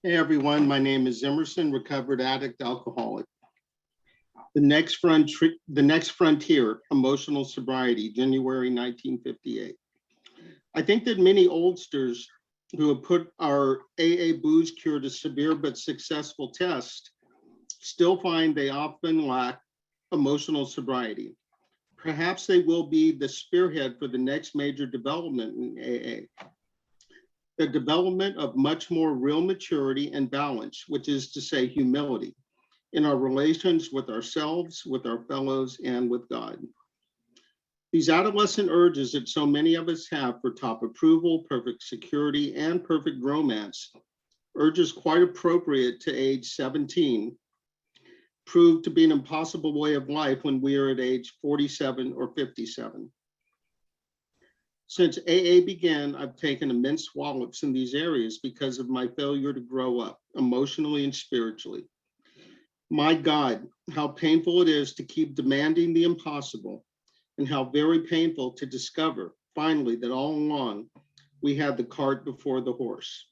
Hey everyone, my name is Emerson, recovered addict alcoholic. The next frontier, emotional sobriety, January 1958. I think that many oldsters who have put our AA booze cure to severe but successful test still find they often lack emotional sobriety. Perhaps they will be the spearhead for the next major development in AA. The development of much more real maturity and balance, which is to say humility, in our relations with ourselves, with our fellows, and with God. These adolescent urges that so many of us have for top approval, perfect security, and perfect romance, urges quite appropriate to age 17, prove to be an impossible way of life when we are at age 47 or 57. Since AA began, I've taken immense swallops in these areas because of my failure to grow up emotionally and spiritually. My God, how painful it is to keep demanding the impossible, and how very painful to discover finally that all along we had the cart before the horse.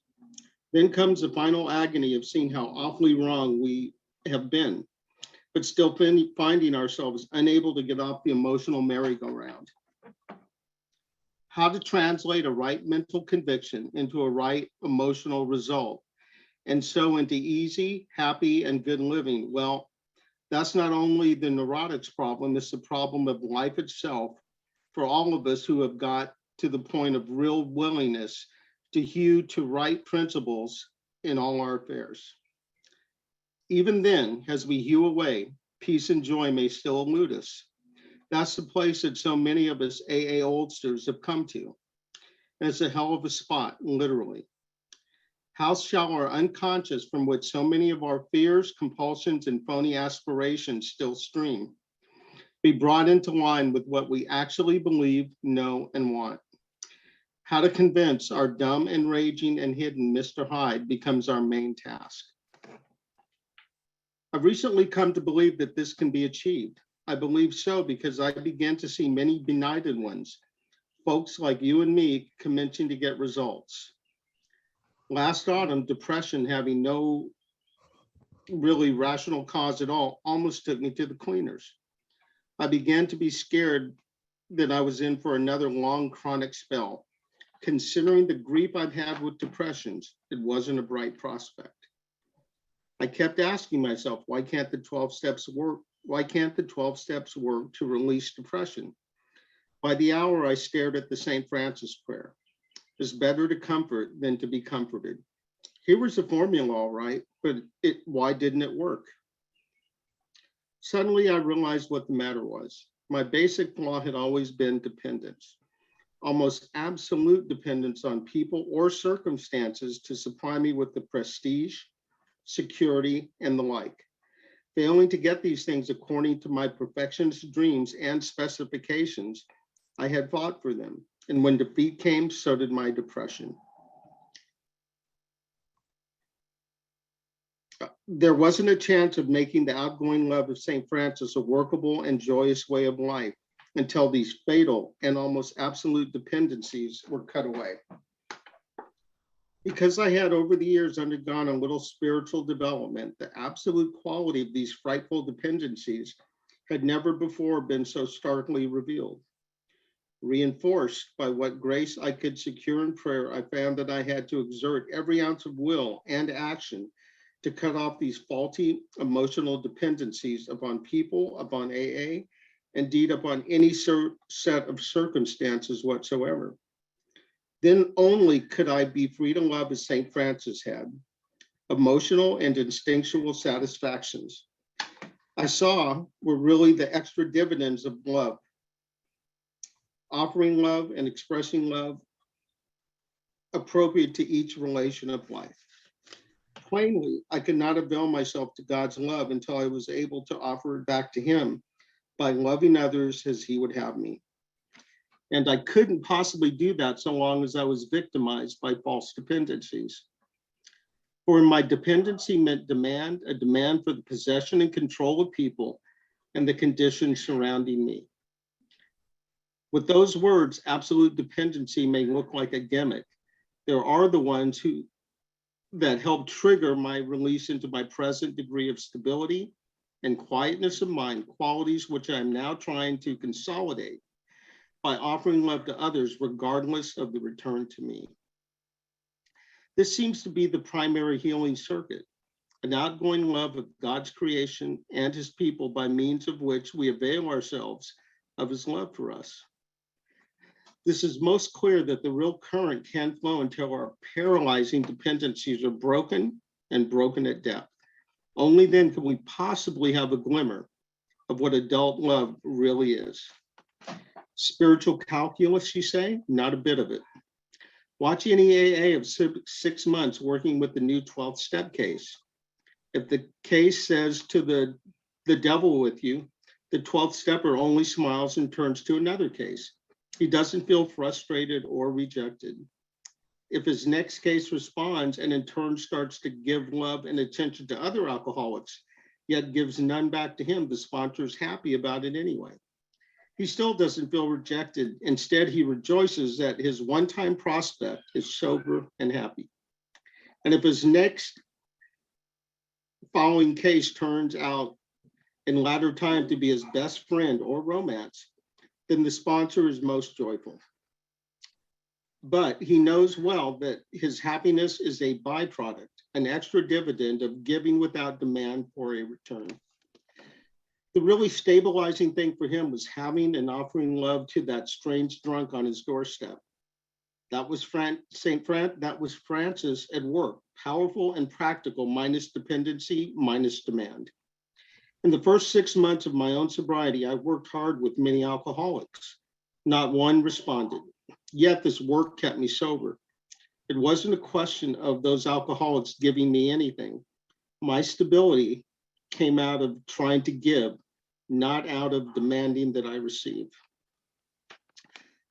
Then comes the final agony of seeing how awfully wrong we have been, but still finding ourselves unable to get off the emotional merry-go-round. How to translate a right mental conviction into a right emotional result, and so into easy, happy, and good living. Well, that's not only the neurotic's problem, it's the problem of life itself for all of us who have got to the point of real willingness to hew to right principles in all our affairs. Even then, as we hew away, peace and joy may still elude us. That's the place that so many of us AA oldsters have come to. And it's a hell of a spot, literally. How shall our unconscious, from which so many of our fears, compulsions, and phony aspirations still stream, be brought into line with what we actually believe, know, and want? How to convince our dumb and raging and hidden Mr. Hyde becomes our main task. I've recently come to believe that this can be achieved. I believe so because I began to see many benighted ones, folks like you and me, commencing to get results. Last autumn, depression, having no really rational cause at all, almost took me to the cleaners. I began to be scared that I was in for another long chronic spell. Considering the grief I've had with depressions, it wasn't a bright prospect. I kept asking myself, why can't the 12 steps work? Why can't the 12 steps work to release depression? By the hour, I stared at the St. Francis prayer. It's better to comfort than to be comforted. Here was the formula, all right, but why didn't it work? Suddenly, I realized what the matter was. My basic flaw had always been dependence, almost absolute dependence on people or circumstances to supply me with the prestige, security, and the like. Failing to get these things according to my perfectionist dreams and specifications, I had fought for them. And when defeat came, so did my depression. There wasn't a chance of making the outgoing love of St. Francis a workable and joyous way of life until these fatal and almost absolute dependencies were cut away. Because I had over the years undergone a little spiritual development, the absolute quality of these frightful dependencies had never before been so starkly revealed. Reinforced by what grace I could secure in prayer, I found that I had to exert every ounce of will and action to cut off these faulty emotional dependencies upon people, upon AA, indeed upon any set of circumstances whatsoever. Then only could I be free to love as St. Francis had, emotional and instinctual satisfactions I saw were really the extra dividends of love, offering love and expressing love appropriate to each relation of life. Plainly, I could not avail myself to God's love until I was able to offer it back to him by loving others as he would have me. And I couldn't possibly do that so long as I was victimized by false dependencies. For my dependency meant demand, a demand for the possession and control of people and the conditions surrounding me. With those words, absolute dependency may look like a gimmick. There are the ones who that helped trigger my release into my present degree of stability and quietness of mind, qualities which I'm now trying to consolidate by offering love to others, regardless of the return to me. This seems to be the primary healing circuit, an outgoing love of God's creation and his people by means of which we avail ourselves of his love for us. This is most clear that the real current can flow until our paralyzing dependencies are broken and broken at depth. Only then can we possibly have a glimmer of what adult love really is. Spiritual calculus, you say? Not a bit of it. Watch any AA of 6 months working with the new 12th step case. If the case says to the devil with you, the 12th stepper only smiles and turns to another case. He doesn't feel frustrated or rejected. If his next case responds and in turn starts to give love and attention to other alcoholics, yet gives none back to him, the sponsor is happy about it anyway. He still doesn't feel rejected. Instead, he rejoices that his one-time prospect is sober and happy. And if his next following case turns out in latter time to be his best friend or romance, then the sponsor is most joyful. But he knows well that his happiness is a byproduct, an extra dividend of giving without demand for a return. The really stabilizing thing for him was having and offering love to that strange drunk on his doorstep. That was that was Francis at work, powerful and practical, minus dependency, minus demand. In the first 6 months of my own sobriety, I worked hard with many alcoholics. Not one responded. Yet this work kept me sober. It wasn't a question of those alcoholics giving me anything. My stability came out of trying to give, not out of demanding that I receive.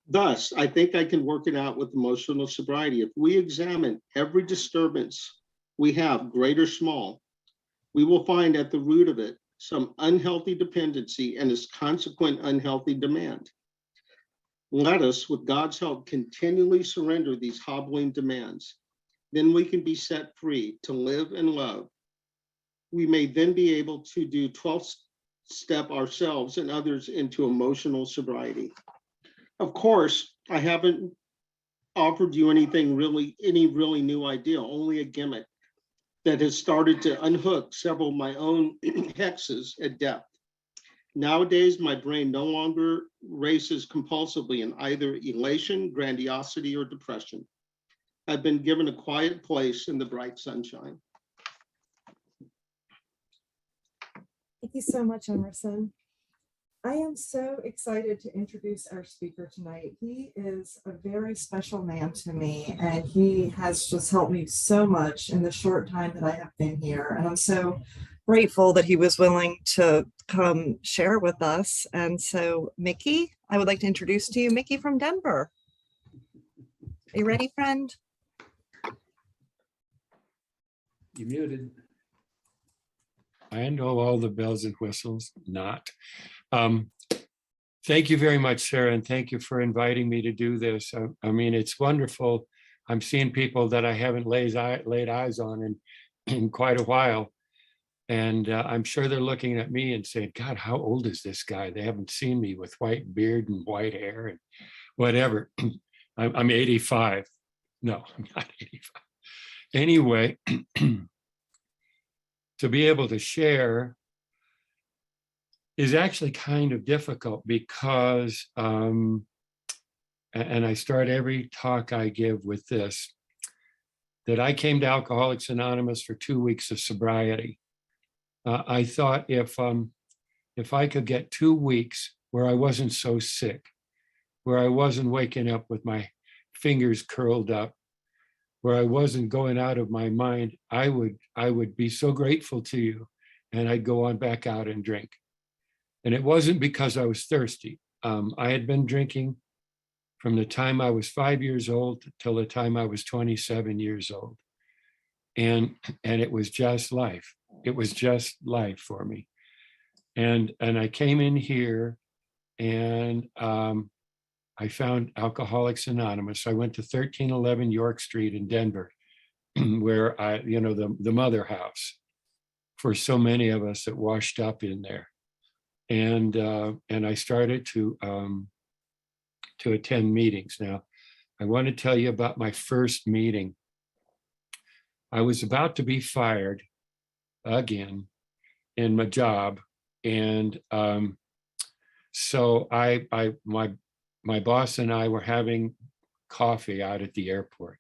Thus, I think I can work it out with emotional sobriety. If we examine every disturbance we have, great or small, we will find at the root of it some unhealthy dependency and its consequent unhealthy demand. Let us, with God's help, continually surrender these hobbling demands. Then we can be set free to live and love. We may then be able to do 12th step ourselves and others into emotional sobriety. Of course, I haven't offered you any really new idea, only a gimmick that has started to unhook several of my own hexes at depth. Nowadays, my brain no longer races compulsively in either elation, grandiosity, or depression. I've been given a quiet place in the bright sunshine. Thank you so much, Emerson. I am so excited to introduce our speaker tonight. He is a very special man to me, and he has just helped me so much in the short time that I have been here. And I'm so grateful that he was willing to come share with us. And so, Mickey, I would like to introduce to you Mickey from Denver. Are you ready, friend? You muted. I know all the bells and whistles, not. Thank you very much, Sarah, and thank you for inviting me to do this. I mean, it's wonderful. I'm seeing people that I haven't laid eyes on in quite a while. And I'm sure they're looking at me and saying, God, how old is this guy? They haven't seen me with white beard and white hair and whatever. I'm 85. No, I'm not 85. Anyway, to be able to share is actually kind of difficult because, and I start every talk I give with this, that I came to Alcoholics Anonymous for 2 weeks of sobriety. I thought if I could get 2 weeks where I wasn't so sick, where I wasn't waking up with my fingers curled up, where I wasn't going out of my mind, I would be so grateful to you, and I'd go on back out and drink. And it wasn't because I was thirsty. I had been drinking from the time I was 5 years old till the time I was 27 years old. And it was just life. It was just life for me. And I came in here and I found Alcoholics Anonymous. I went to 1311 York Street in Denver. where the mother house for so many of us that washed up in there. And I started to attend meetings. Now, I want to tell you about my first meeting. I was about to be fired again in my job, and so my boss and I were having coffee out at the airport,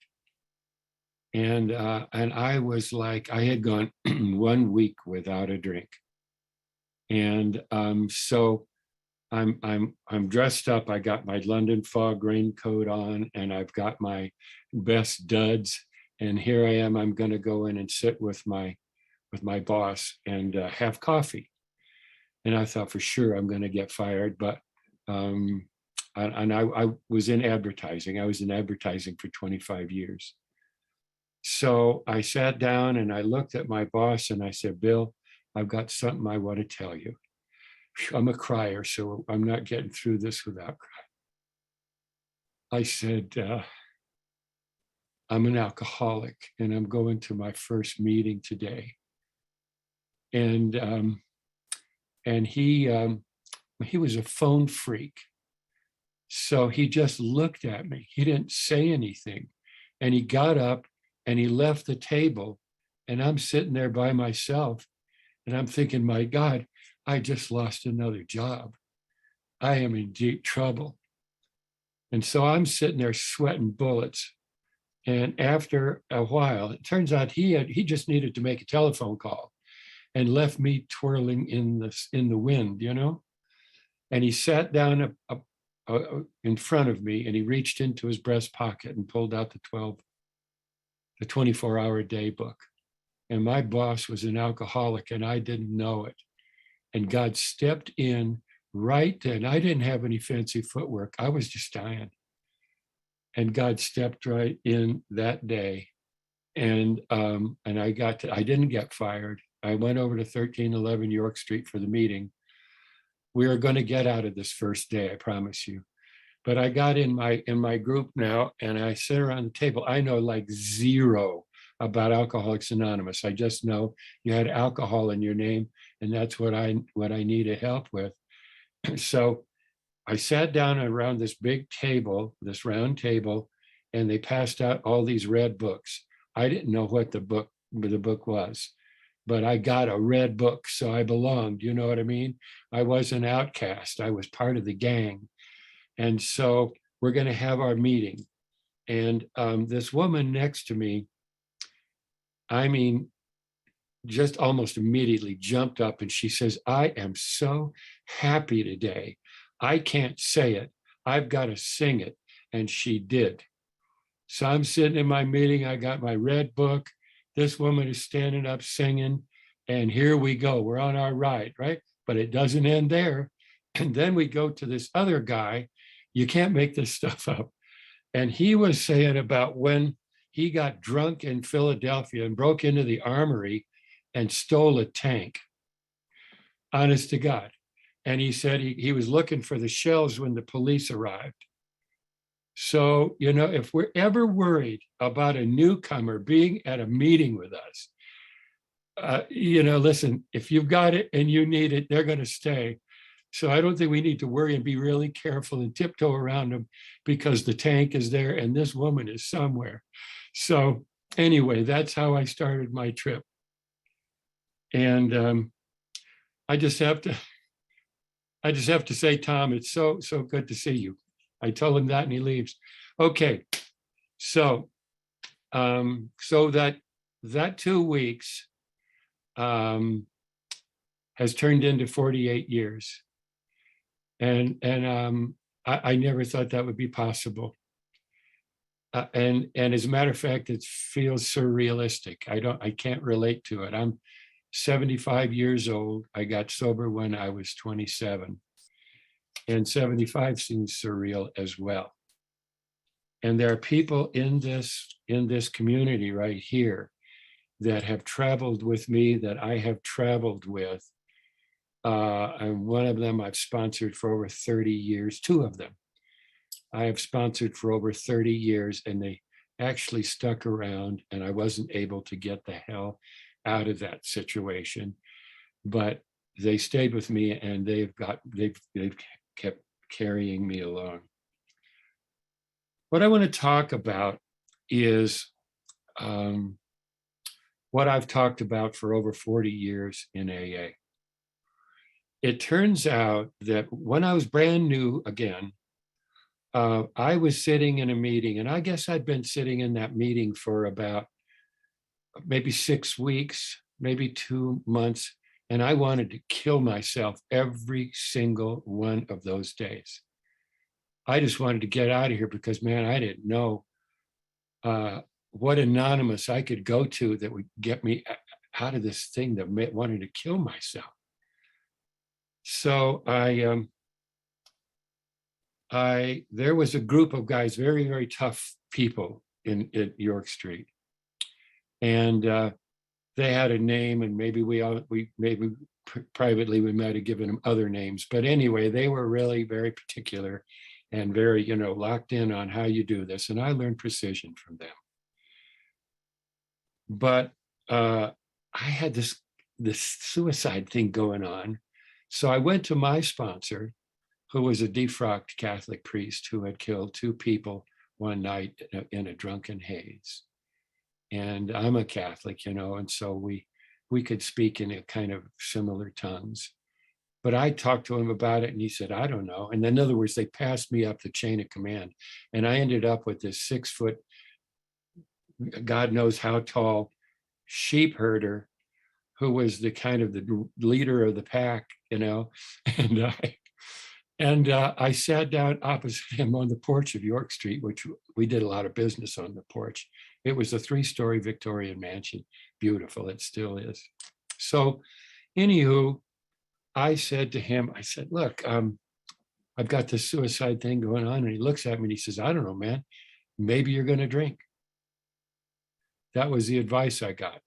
and I was like, I had gone 1 week without a drink, and so I'm dressed up. I got my London fog raincoat on, and I've got my best duds, and here I am. I'm going to go in and sit with my boss and have coffee. And I thought for sure I'm going to get fired, but I was in advertising. I was in advertising for 25 years. So I sat down and I looked at my boss and I said, Bill, I've got something I want to tell you. I'm a crier, so I'm not getting through this without crying. I said, I'm an alcoholic and I'm going to my first meeting today. And he was a phone freak. So he just looked at me. He didn't say anything. And he got up and he left the table. And I'm sitting there by myself. And I'm thinking, my God, I just lost another job. I am in deep trouble. And so I'm sitting there sweating bullets. And after a while, it turns out he just needed to make a telephone call and left me twirling in the wind, And he sat down in front of me and he reached into his breast pocket and pulled out the 24-hour day book. And my boss was an alcoholic and I didn't know it. And God stepped in right then. I didn't have any fancy footwork. I was just dying. And God stepped right in that day. And I didn't get fired. I went over to 1311 York Street for the meeting. We are going to get out of this first day, I promise you. But I got in my group now and I sit around the table. I know like zero about Alcoholics Anonymous. I just know you had alcohol in your name, and that's what I needed help with. So I sat down around this big table, this round table, and they passed out all these red books. I didn't know what the book was, but I got a red book, so I belonged. You know what I mean? I was an outcast. I was part of the gang. And so we're going to have our meeting. And this woman next to me, I mean, just almost immediately jumped up and she says, I am so happy today. I can't say it. I've got to sing it. And she did. So I'm sitting in my meeting. I got my red book. This woman is standing up singing. And here we go. We're on our ride, right? But it doesn't end there. And then we go to this other guy. You can't make this stuff up. And he was saying about when he got drunk in Philadelphia and broke into the armory and stole a tank. Honest to God. And he said he was looking for the shells when the police arrived. So, if we're ever worried about a newcomer being at a meeting with us, listen, if you've got it and you need it, they're going to stay. So I don't think we need to worry and be really careful and tiptoe around them because the tank is there and this woman is somewhere. So anyway, that's how I started my trip. And I just have to say, Tom, it's so good to see you. I tell him that and he leaves. Okay, so that 2 weeks has turned into 48 years. And I never thought that would be possible. And as a matter of fact, it feels surrealistic. I can't relate to it. I'm 75 years old. I got sober when I was 27. And 75 seems surreal as well. And there are people in this community right here that have traveled with me, that I have traveled with. And one of them I've sponsored for over 30 years, 2 of them I have sponsored for over 30 years, and actually stuck around, and I wasn't able to get the hell out of that situation. But they stayed with me, and they've kept carrying me along. What I want to talk about is what I've talked about for over 40 years in AA. It turns out that when I was brand new again, I was sitting in a meeting, and I guess I'd been sitting in that meeting for about maybe 6 weeks, maybe 2 months, and I wanted to kill myself every single one of those days. I just wanted to get out of here because, man, I didn't know what anonymous I could go to that would get me out of this thing that wanted to kill myself. So there was a group of guys, very, very tough people in York Street. And they had a name, and maybe privately we might have given them other names. But anyway, they were really very particular and very, locked in on how you do this. And I learned precision from them. But I had this suicide thing going on. So I went to my sponsor, who was a defrocked Catholic priest who had killed 2 people one night in a drunken haze. And I'm a Catholic, and so we could speak in a kind of similar tongues. But I talked to him about it, and he said, I don't know. And in other words, they passed me up the chain of command. And I ended up with this 6-foot, God knows how tall sheep herder who was the kind of the leader of the pack, and I sat down opposite him on the porch of York Street, which we did a lot of business on the porch. It was a 3-story Victorian mansion. Beautiful, it still is. So anywho, I said to him, I said, look, I've got this suicide thing going on. And he looks at me and he says, I don't know, man, maybe you're going to drink. That was the advice I got.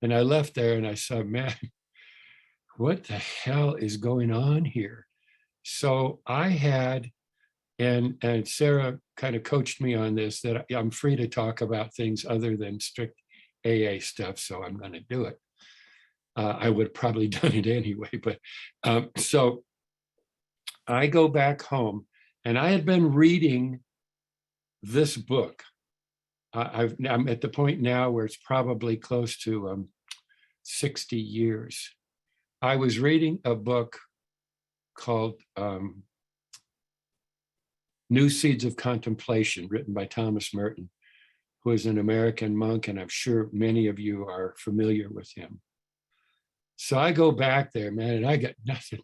And I left there and I said, man, what the hell is going on here? So I had, and Sarah kind of coached me on this, that I'm free to talk about things other than strict AA stuff. So I'm going to do it. I would have probably done it anyway. But so I go back home, and I had been reading this book. I'm at the point now where it's probably close to 60 years. I was reading a book called New Seeds of Contemplation, written by Thomas Merton, who is an American monk, and I'm sure many of you are familiar with him. So I go back there, man, and I got nothing.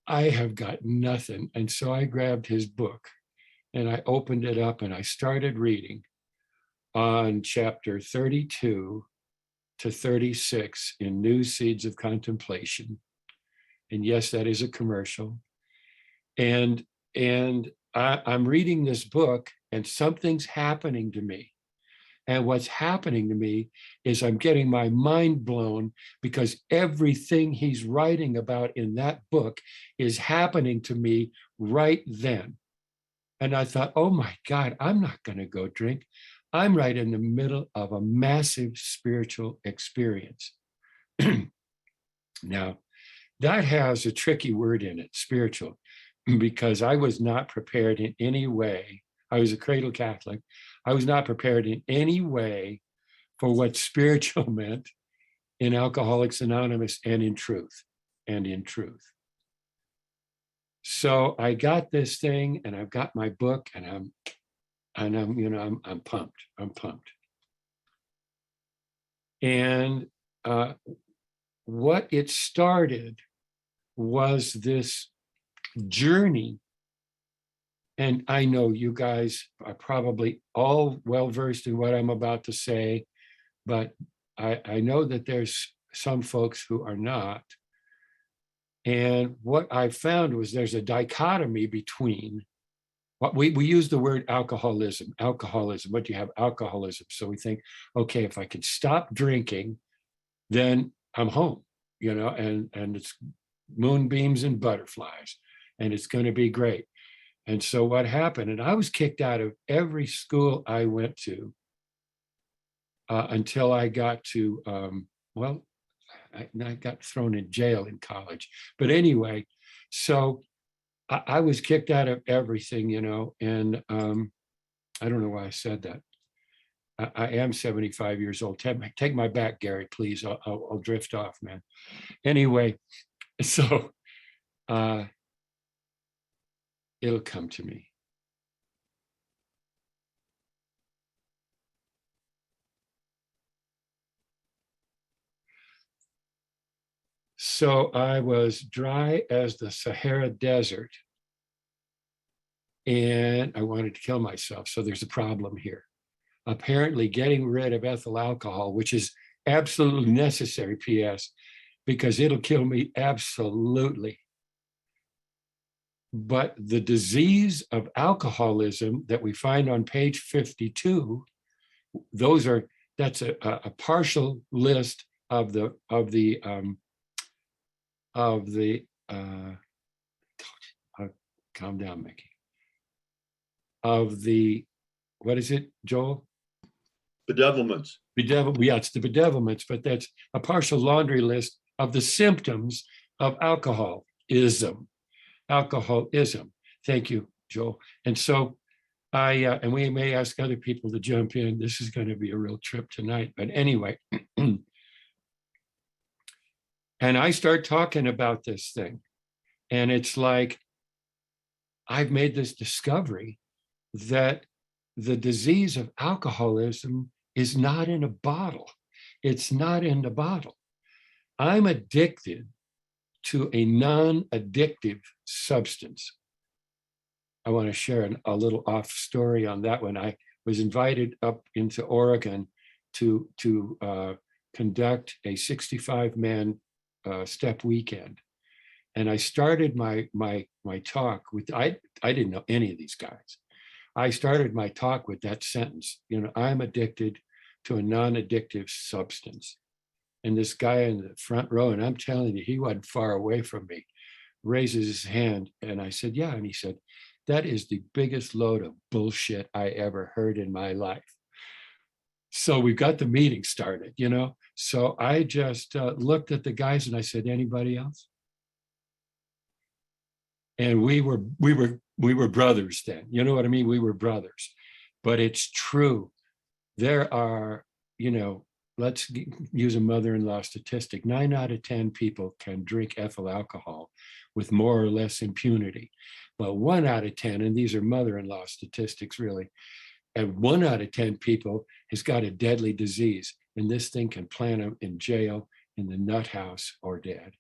I have got nothing. And so I grabbed his book and I opened it up and I started reading on chapter 32 to 36 in New Seeds of Contemplation. And yes, that is a commercial. And I'm reading this book, and something's happening to me. And what's happening to me is I'm getting my mind blown, because everything he's writing about in that book is happening to me right then. And I thought, oh my God, I'm not going to go drink. I'm right in the middle of a massive spiritual experience. Now, that has a tricky word in it, spiritual, because I was not prepared in any way. I was a cradle Catholic. I was not prepared in any way for what spiritual meant in Alcoholics Anonymous and in truth. So I got this thing, and I've got my book, and I'm pumped. And what it started was this journey. And I know you guys are probably all well-versed in what I'm about to say, but I know that there's some folks who are not. And what I found was there's a dichotomy between what we use the word alcoholism, but you have alcoholism. So we think, okay, if I can stop drinking, then I'm home, and it's moonbeams and butterflies, and it's going to be great. And so what happened, and I was kicked out of every school I went to until I got to, well, I got thrown in jail in college. But anyway, so I was kicked out of everything, you know, and I don't know why I said that. I am 75 years old. Take my back, Gary, please. I'll drift off, man. Anyway, so it'll come to me. So I was dry as the Sahara Desert, and I wanted to kill myself. So there's a problem here. Apparently, getting rid of ethyl alcohol, which is absolutely necessary, P.S., because it'll kill me absolutely. But the disease of alcoholism that we find on page 52, that's a partial list of the calm down, Mickey, of the, what is it, Joel? Bedevilments. Yeah, it's the bedevilments, but that's a partial laundry list of the symptoms of alcoholism. Alcoholism. Thank you, Joel. And so and we may ask other people to jump in. This is going to be a real trip tonight. But anyway, and I start talking about this thing. And it's like, I've made this discovery that the disease of alcoholism is not in a bottle. It's not in the bottle. I'm addicted to a non-addictive substance. I want to share a little off story on that one. I was invited up into Oregon to conduct a 65-man step weekend. And I started my talk with, I didn't know any of these guys. I started my talk with that sentence, you know, I'm addicted to a non-addictive substance. And this guy in the front row, and I'm telling you, he wasn't far away from me, raises his hand. And I said, yeah. And he said, that is the biggest load of bullshit I ever heard in my life. So we got the meeting started, you know. So I just looked at the guys and I said, anybody else? And we were brothers then. You know what I mean? We were brothers. But it's true. There are, you know, let's use a mother-in-law statistic. 9 out of 10 people can drink ethyl alcohol with more or less impunity. But 1 out of 10, and these are mother-in-law statistics really, and 1 out of 10 people has got a deadly disease. And this thing can plant them in jail, in the nut house, or dead.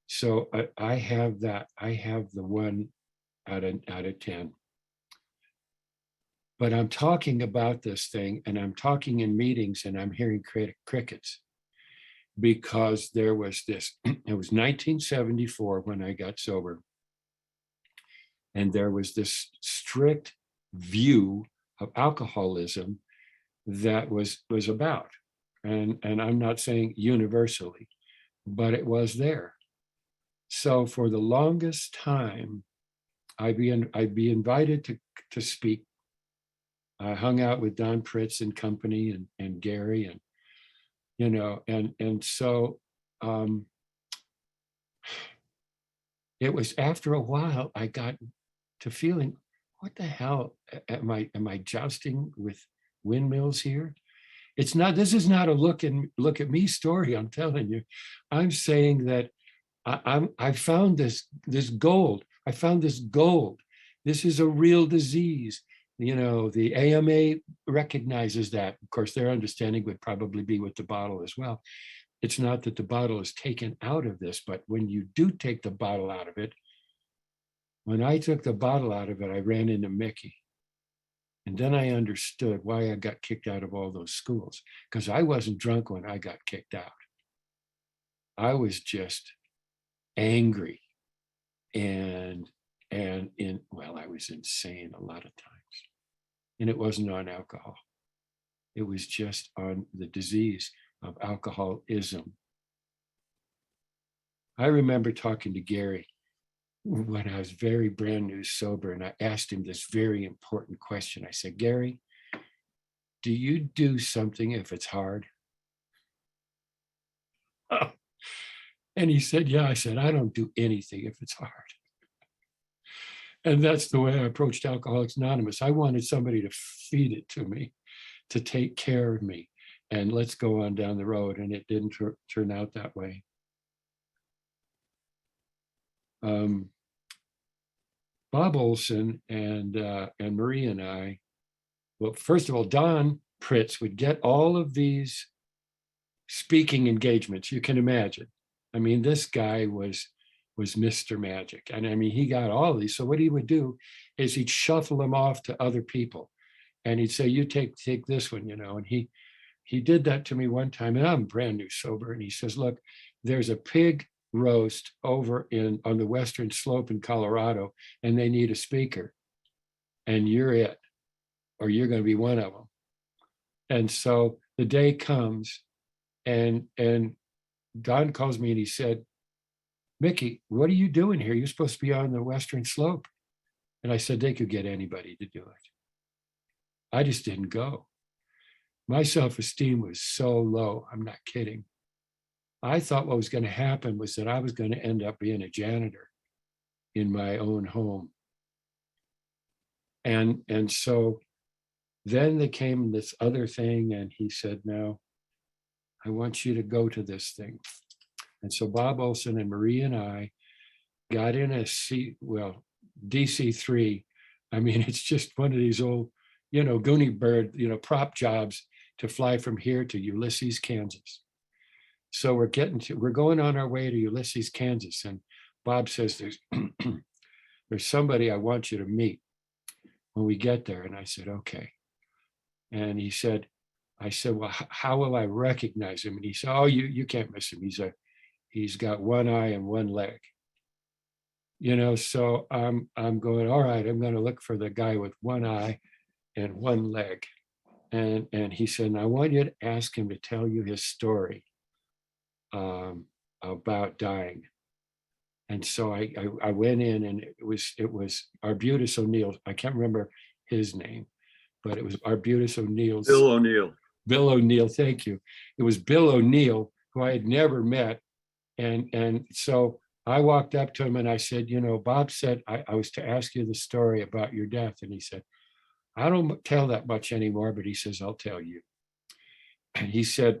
So I have that. I have the 1 out of 10. But I'm talking about this thing, and I'm talking in meetings, and I'm hearing crickets, because there was this. It was 1974 when I got sober, and there was this strict view of alcoholism that was about, and I'm not saying universally, but it was there. So for the longest time, I'd be invited to speak. I hung out with Don Pritz and company, and Gary, and you know, and so it was after a while I got to feeling, what the hell am I jousting with windmills here? It's not. This is not a look at me story. I'm telling you, I'm saying that I found this gold. I found this gold. This is a real disease. You know, the AMA recognizes that. Of course, their understanding would probably be with the bottle as well. It's not that the bottle is taken out of this, but when you do take the bottle out of it, when I took the bottle out of it, I ran into Mickey. And then I understood why I got kicked out of all those schools, because I wasn't drunk when I got kicked out. I was just angry and I was insane a lot of times. And it wasn't on alcohol. It was just on the disease of alcoholism. I remember talking to Gary, when I was very brand new sober, and I asked him this very important question. I said, Gary, do you do something if it's hard? And he said, yeah. I said, I don't do anything if it's hard. And that's the way I approached Alcoholics Anonymous. I wanted somebody to feed it to me, to take care of me, and let's go on down the road. And it didn't turn out that way. Bob Olson and Marie and I, well, first of all, Don Pritz would get all of these speaking engagements. You can imagine. I mean, this guy was Mr. Magic. And I mean, he got all of these. So what he would do is he'd shuffle them off to other people. And he'd say, you take this one, you know. And he did that to me one time, and I'm brand new sober. And he says, look, there's a pig roast over on the Western Slope in Colorado, and they need a speaker. And you're it, or you're going to be one of them. And so the day comes, and Don calls me and he said, Mickey, what are you doing here? You're supposed to be on the Western Slope. And I said, they could get anybody to do it. I just didn't go. My self-esteem was so low. I'm not kidding. I thought what was going to happen was that I was going to end up being a janitor in my own home. And so then they came this other thing, and he said, no, I want you to go to this thing. And so Bob Olson and Marie and I got in DC-3. I mean, it's just one of these old, Goonie bird, prop jobs to fly from here to Ulysses, Kansas. So we're going on our way to Ulysses, Kansas. And Bob says, there's somebody I want you to meet when we get there. And I said, okay. And I said, well, how will I recognize him? And he said, oh, you can't miss him. He's got one eye and one leg. So I'm going, all right, I'm going to look for the guy with one eye and one leg. And he said, and I want you to ask him to tell you his story about dying. And so I went in, and it was Arbutus O'Neill. I can't remember his name, but it was Arbutus O'Neill's. Bill O'Neill. Bill O'Neill, thank you. It was Bill O'Neill, who I had never met. And so I walked up to him and I said, Bob said I was to ask you the story about your death. And he said, I don't tell that much anymore, but he says, I'll tell you. And he said,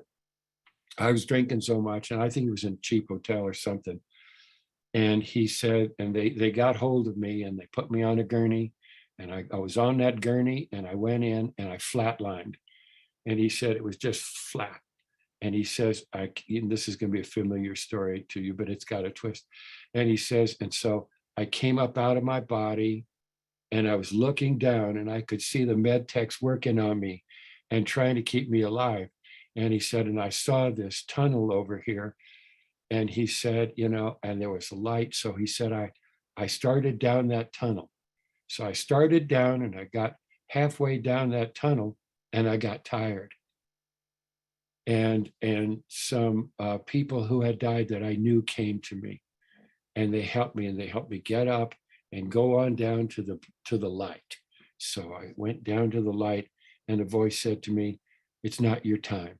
I was drinking so much, and I think it was in a cheap hotel or something. And he said, and they got hold of me and they put me on a gurney, and I was on that gurney, and I went in and I flatlined. And he said, it was just flat. And he says, this is going to be a familiar story to you, but it's got a twist. And he says, and so I came up out of my body, and I was looking down, and I could see the med techs working on me and trying to keep me alive. And he said, and I saw this tunnel over here. And he said, and there was a light. So he said, I started down that tunnel. So I started down, and I got halfway down that tunnel, and I got tired. And some people who had died that I knew came to me, and they helped me, get up and go on down to the light. So I went down to the light, and a voice said to me, it's not your time.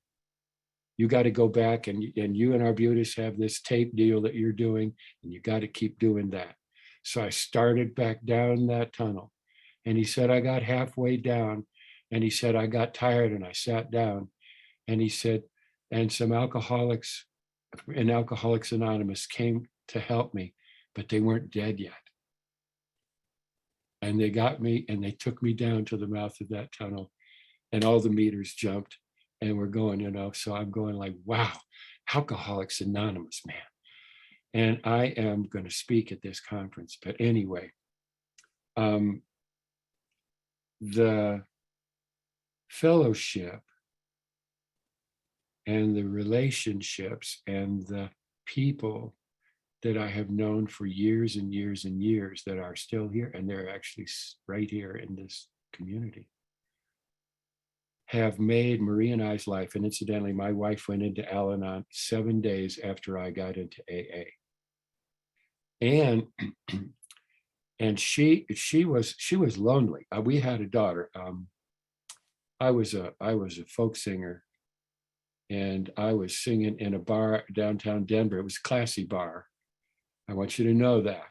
You got to go back, and you and Arbutus have this tape deal that you're doing, and you got to keep doing that. So I started back down that tunnel, and he said, I got halfway down, and he said, I got tired, and I sat down. And he said, and some alcoholics in Alcoholics Anonymous came to help me, but they weren't dead yet. And they got me, and they took me down to the mouth of that tunnel, and all the meters jumped, and we're going, so I'm going like, wow, Alcoholics Anonymous, man. And I am going to speak at this conference. But anyway, the fellowship and the relationships and the people that I have known for years and years and years that are still here, and they're actually right here in this community, have made Marie and I's life. And incidentally, my wife went into Al-Anon 7 days after I got into AA. and and she was lonely. We had a daughter. I was a folk singer, and I was singing in a bar downtown Denver. It was a classy bar. I want you to know that.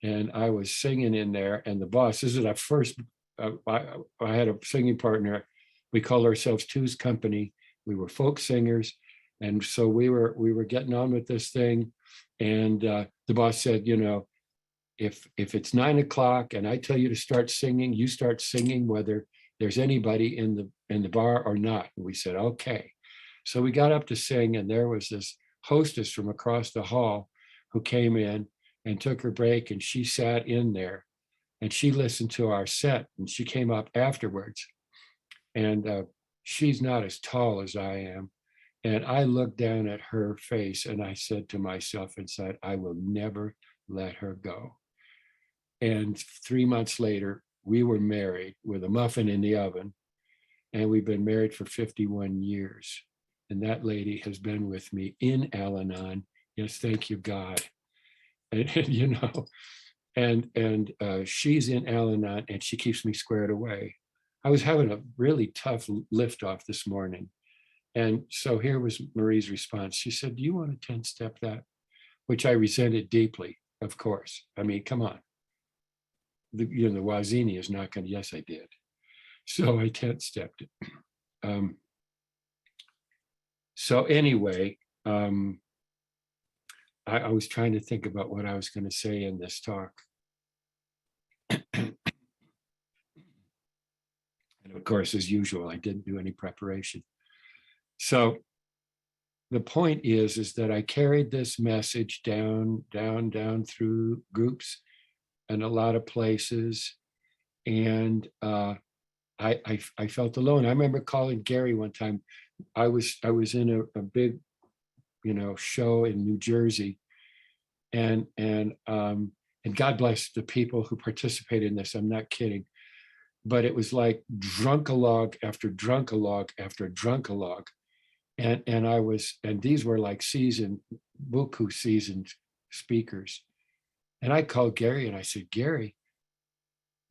And I was singing in there, and the boss, this is our first, I had a singing partner. We called ourselves Two's Company. We were folk singers. And so we were getting on with this thing. And the boss said, you know, if it's 9 o'clock and I tell you to start singing, you start singing, whether there's anybody in the bar or not. And we said, okay. So we got up to sing, and there was this hostess from across the hall who came in and took her break, and she sat in there and she listened to our set, and she came up afterwards. And she's not as tall as I am. And I looked down at her face and I said to myself inside, I will never let her go. And 3 months later, we were married with a muffin in the oven, and we've been married for 51 years. And that lady has been with me in Al-Anon. Yes, thank you, God. And you know, and she's in Al-Anon, and she keeps me squared away. I was having a really tough liftoff this morning. And so here was Marie's response. She said, do you want to 10-step that? Which I resented deeply, of course. I mean, come on. The Wazini is not going to, yes, I did. So I 10-stepped it. So anyway, I was trying to think about what I was going to say in this talk. And of course, as usual, I didn't do any preparation. So the point is that I carried this message down through groups and a lot of places. And I felt alone. I remember calling Gary one time. I was in a big, show in New Jersey, and God bless the people who participated in this. I'm not kidding, but it was like drunkalogue after drunkalogue after drunkalogue, and these were like buku seasoned speakers. And I called Gary and I said, Gary,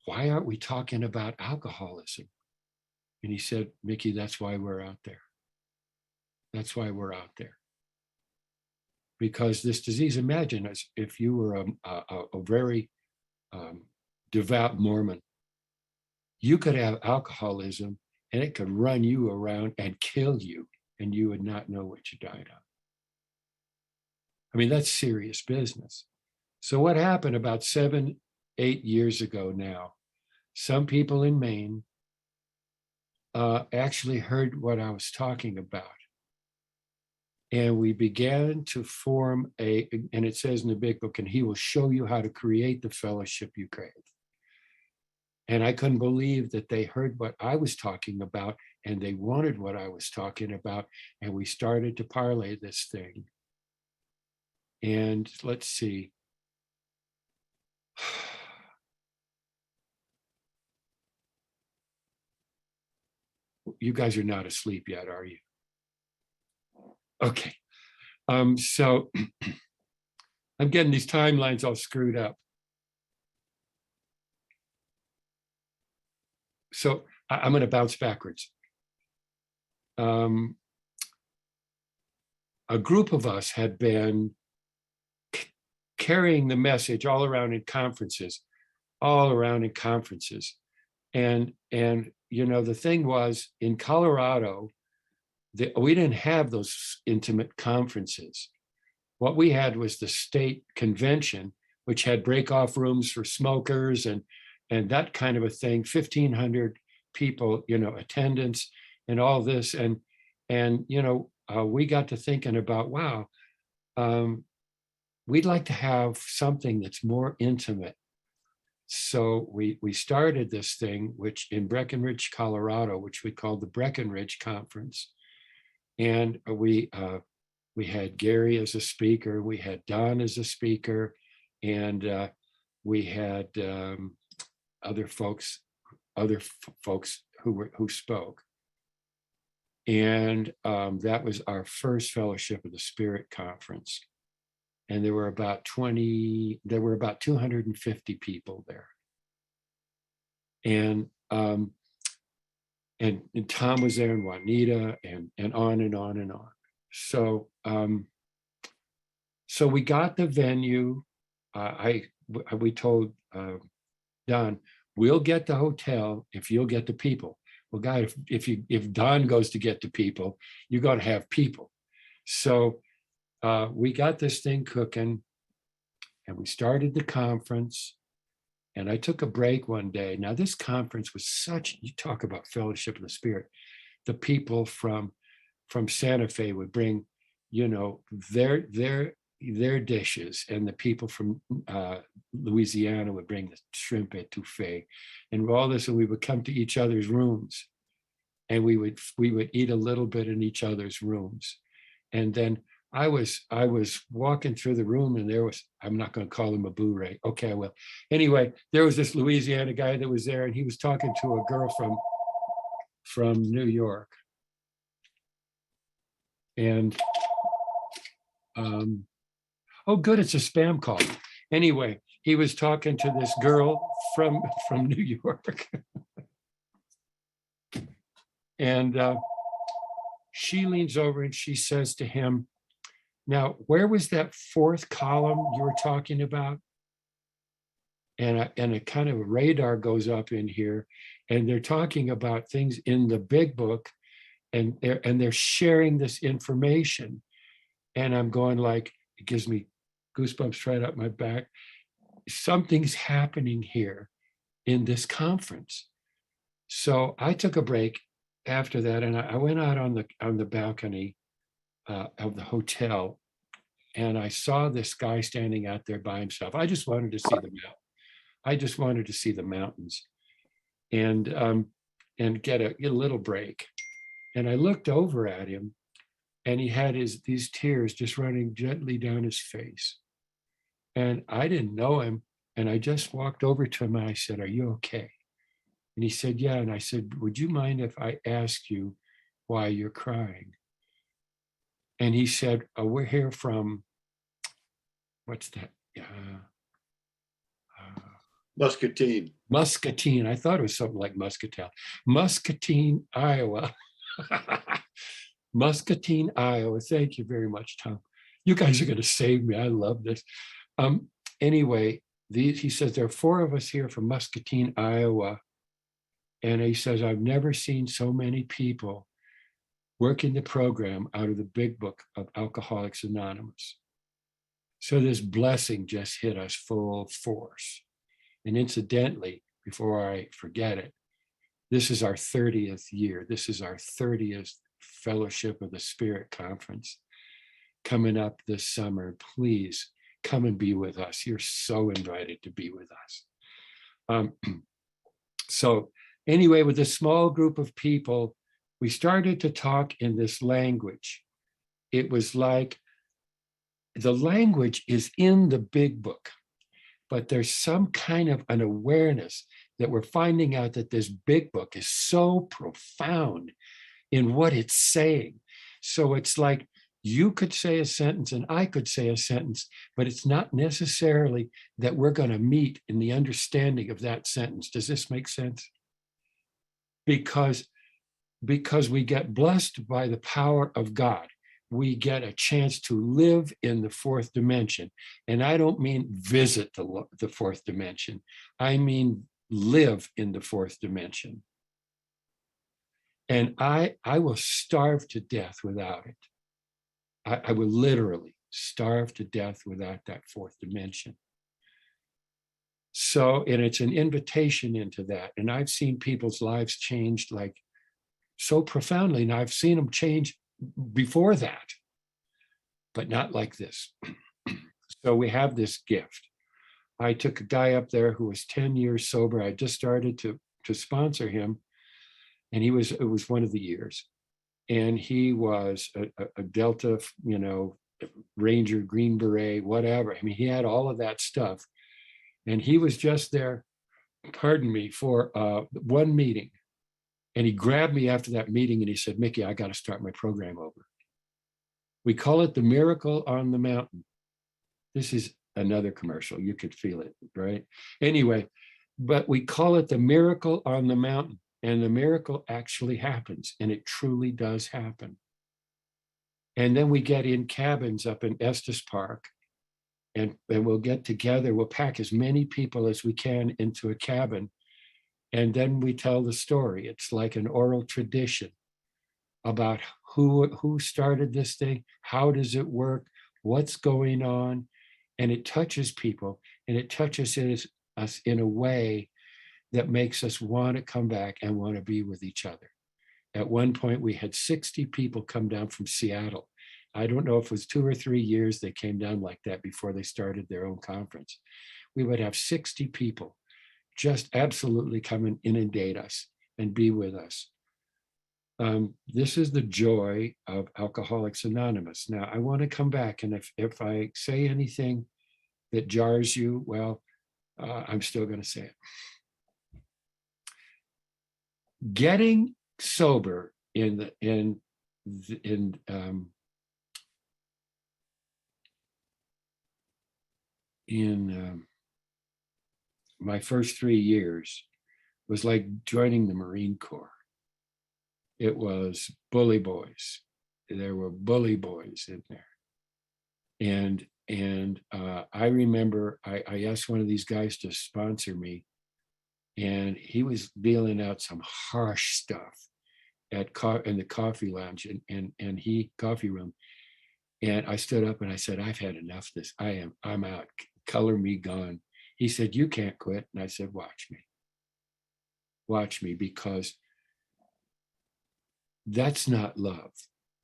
why aren't we talking about alcoholism? And he said, Mickey, that's why we're out there. That's why we're out there. Because this disease, imagine as if you were a very devout Mormon, you could have alcoholism and it could run you around and kill you, and you would not know what you died of. I mean, that's serious business. So what happened about 7-8 years ago now, some people in Maine actually heard what I was talking about. And we began to form and it says in the big book, and he will show you how to create the fellowship you crave. And I couldn't believe that they heard what I was talking about, and they wanted what I was talking about. And we started to parlay this thing. And let's see. You guys are not asleep yet, are you? Okay. So I'm getting these timelines all screwed up. So I'm going to bounce backwards. A group of us had been carrying the message all around in conferences. And the thing was, in Colorado, we didn't have those intimate conferences. What we had was the state convention, which had break-off rooms for smokers and that kind of a thing, 1,500 people, attendance and all this. And we got to thinking about, wow, we'd like to have something that's more intimate. So we started this thing, which in Breckenridge, Colorado, which we called the Breckenridge Conference. And we had Gary as a speaker, we had Don as a speaker, and we had other folks who spoke. And that was our first Fellowship of the Spirit conference. and there were about 250 people there. And Tom was there, and Juanita, and on and on and on. So so we got the venue. We told Don, we'll get the hotel if you'll get the people. Well, God, if Don goes to get the people, you're going to have people. So we got this thing cooking, and we started the conference. And I took a break one day. Now, this conference was you talk about fellowship of the Spirit. The people from Santa Fe would bring, their dishes, and the people from Louisiana would bring the shrimp etouffee and all this, and we would come to each other's rooms, and we would eat a little bit in each other's rooms. And then I was walking through the room, and there was, I'm not going to call him a bourré. Okay, well, anyway, there was this Louisiana guy that was there, and he was talking to a girl from New York. And oh, good, it's a spam call. Anyway, he was talking to this girl from New York. And she leans over and she says to him, now, where was that fourth column you were talking about? And a kind of radar goes up in here, and they're talking about things in the big book, and they're sharing this information. And I'm going like, it gives me goosebumps right up my back. Something's happening here in this conference. So I took a break after that, and I went out on the balcony of the hotel, and I saw this guy standing out there by himself. I just wanted to see the mountains, and get a little break. And I looked over at him, and he had these tears just running gently down his face. And I didn't know him, and I just walked over to him, and I said, "Are you okay?" And he said, "Yeah." And I said, "Would you mind if I asked you why you're crying?" And he said, "Oh, we're here from," what's that? Muscatine. Muscatine. I thought it was something like Muscatel. Muscatine, Iowa. Muscatine, Iowa. Thank you very much, Tom. You guys are going to save me. I love this. Anyway, he says, there are 4 of us here from Muscatine, Iowa. And he says, I've never seen so many people working the program out of the big book of Alcoholics Anonymous. So this blessing just hit us full force. And incidentally, before I forget it, this is our 30th year. This is our 30th Fellowship of the Spirit Conference coming up this summer. Please come and be with us. You're so invited to be with us. So anyway, with a small group of people, we started to talk in this language. It was like the language is in the big book, but there's some kind of an awareness that we're finding out that this big book is so profound in what it's saying. So it's like you could say a sentence and I could say a sentence, but it's not necessarily that we're going to meet in the understanding of that sentence. Does this make sense? Because we get blessed by the power of God. We get a chance to live in the 4th dimension. And I don't mean visit the 4th dimension. I mean live in the 4th dimension. And I will starve to death without it. I will literally starve to death without that 4th dimension. So, and it's an invitation into that. And I've seen people's lives changed like so profoundly. And I've seen them change before that, but not like this. So we have this gift. I took a guy up there who was 10 years sober. I just started to sponsor him. And it was one of the years. And he was a Delta, Ranger, Green Beret, whatever. I mean, he had all of that stuff. And he was just there, pardon me, for one meeting. And he grabbed me after that meeting and he said, Mickey, I got to start my program over. We call it the Miracle on the Mountain. This is another commercial. You could feel it, right? Anyway, but we call it the miracle on the mountain. And the miracle actually happens, and it truly does happen. And then we get in cabins up in Estes Park, and we'll get together. We'll pack as many people as we can into a cabin. And then we tell the story. It's like an oral tradition about who started this thing, how does it work, what's going on. And it touches people, and it touches us in a way that makes us want to come back and want to be with each other. At one point, we had 60 people come down from Seattle. I don't know if it was 2 or 3 years they came down like that before they started their own conference. We would have 60 people just absolutely come and inundate us and be with us. This is the joy of Alcoholics Anonymous. Now, I want to come back, and if I say anything that jars you, well, I'm still going to say it. Getting sober in my first 3 years was like joining the Marine Corps. It was bully boys. There were bully boys in there. And I remember I asked one of these guys to sponsor me, and he was dealing out some harsh stuff in the coffee lounge and coffee room. And I stood up and I said, I've had enough of this. I'm out. Color me gone. He said, you can't quit. And I said, watch me. Watch me, because that's not love.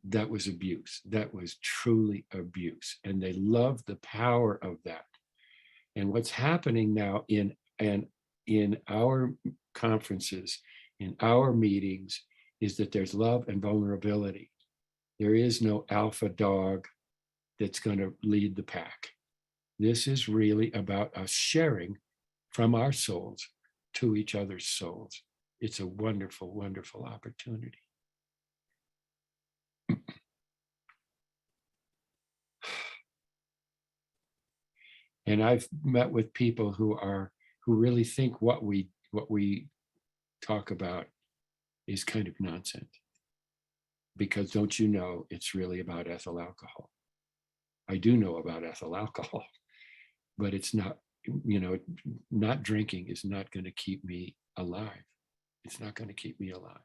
That was abuse. That was truly abuse. And they love the power of that. And what's happening now in our conferences, in our meetings, is that there's love and vulnerability. There is no alpha dog that's going to lead the pack. This is really about us sharing from our souls to each other's souls. It's a wonderful, wonderful opportunity. And I've met with people who really think what we talk about is kind of nonsense. Because don't you know, it's really about ethyl alcohol. I do know about ethyl alcohol, but it's not, not drinking is not going to keep me alive. It's not going to keep me alive.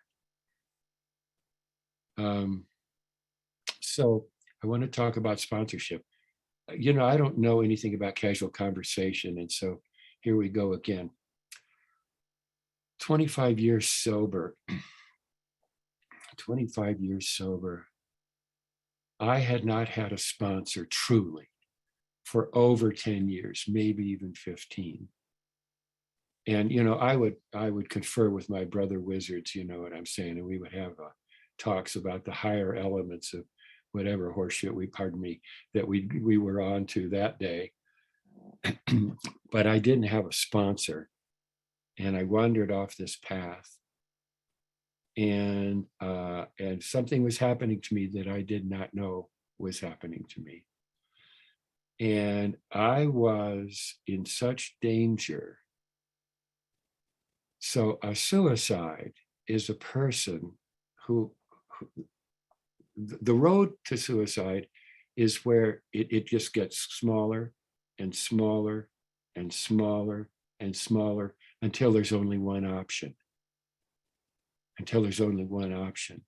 So I want to talk about sponsorship. I don't know anything about casual conversation. And so here we go again. 25 years sober. 25 years sober. I had not had a sponsor truly for over 10 years, maybe even 15. And, I would confer with my brother wizards, you know what I'm saying? And we would have talks about the higher elements of whatever horseshit that we were on to that day. But I didn't have a sponsor, and I wandered off this path. And something was happening to me that I did not know was happening to me. And I was in such danger. So a suicide is a person who the road to suicide is where it just gets smaller and smaller and smaller and smaller until there's only one option. Until there's only one option.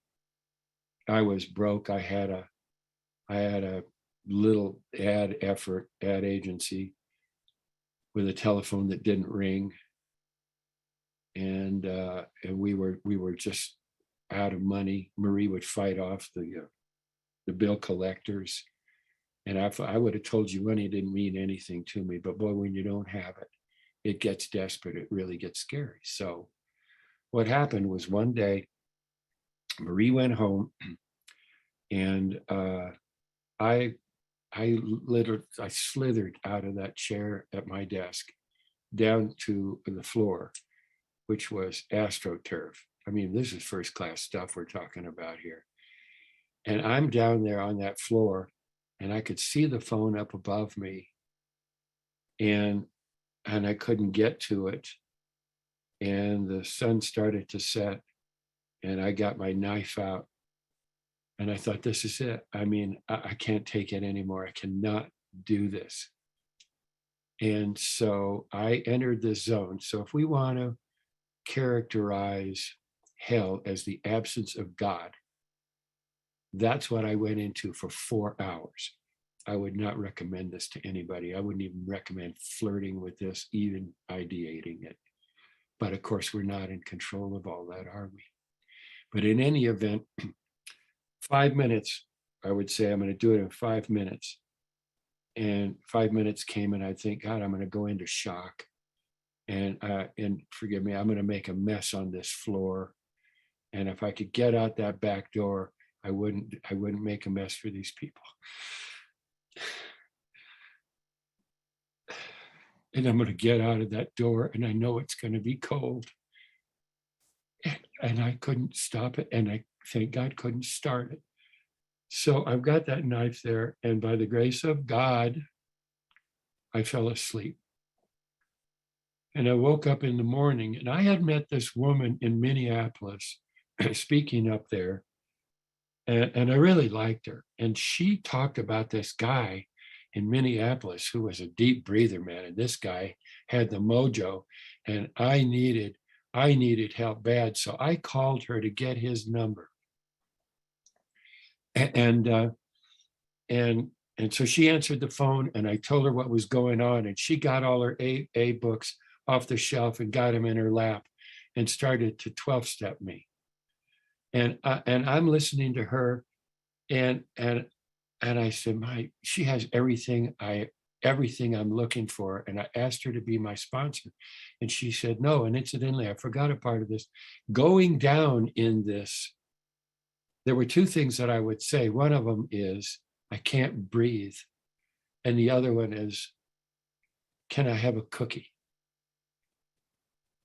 I was broke. I had a little ad agency with a telephone that didn't ring, and we were just out of money. Marie would fight off the bill collectors, and I would have told you money didn't mean anything to me, but boy, when you don't have it, it gets desperate. It really gets scary. So what happened was one day, Marie went home, and I slithered out of that chair at my desk down to the floor, which was AstroTurf. I mean, this is first class stuff we're talking about here. And I'm down there on that floor, and I could see the phone up above me, and I couldn't get to it. And the sun started to set, and I got my knife out, and I thought, this is it. I mean, I can't take it anymore. I cannot do this. And so I entered this zone. So if we want to characterize hell as the absence of God, that's what I went into for 4 hours. I would not recommend this to anybody. I wouldn't even recommend flirting with this, even ideating it. But of course, we're not in control of all that, are we? But in any event, 5 minutes, I would say I'm going to do it in 5 minutes. And 5 minutes came, and I think, God, I'm going to go into shock. And forgive me, I'm going to make a mess on this floor. And if I could get out that back door, I wouldn't make a mess for these people. And I'm going to get out of that door, and I know it's going to be cold. And I couldn't stop it, and I thank God couldn't start it. So I've got that knife there, and by the grace of God, I fell asleep. And I woke up in the morning, and I had met this woman in Minneapolis speaking up there, and I really liked her. And she talked about this guy in Minneapolis who was a deep breather, man. And this guy had the mojo, and I needed help bad. So I called her to get his number. And so she answered the phone, and I told her what was going on, and she got all her AA books off the shelf and got them in her lap and started to 12-step me. And I'm listening to her, and I said, she has everything I'm looking for. And I asked her to be my sponsor, and she said no. And incidentally, I forgot a part of this. Going down in this, there were 2 things that I would say. One of them is, I can't breathe. And the other one is, can I have a cookie?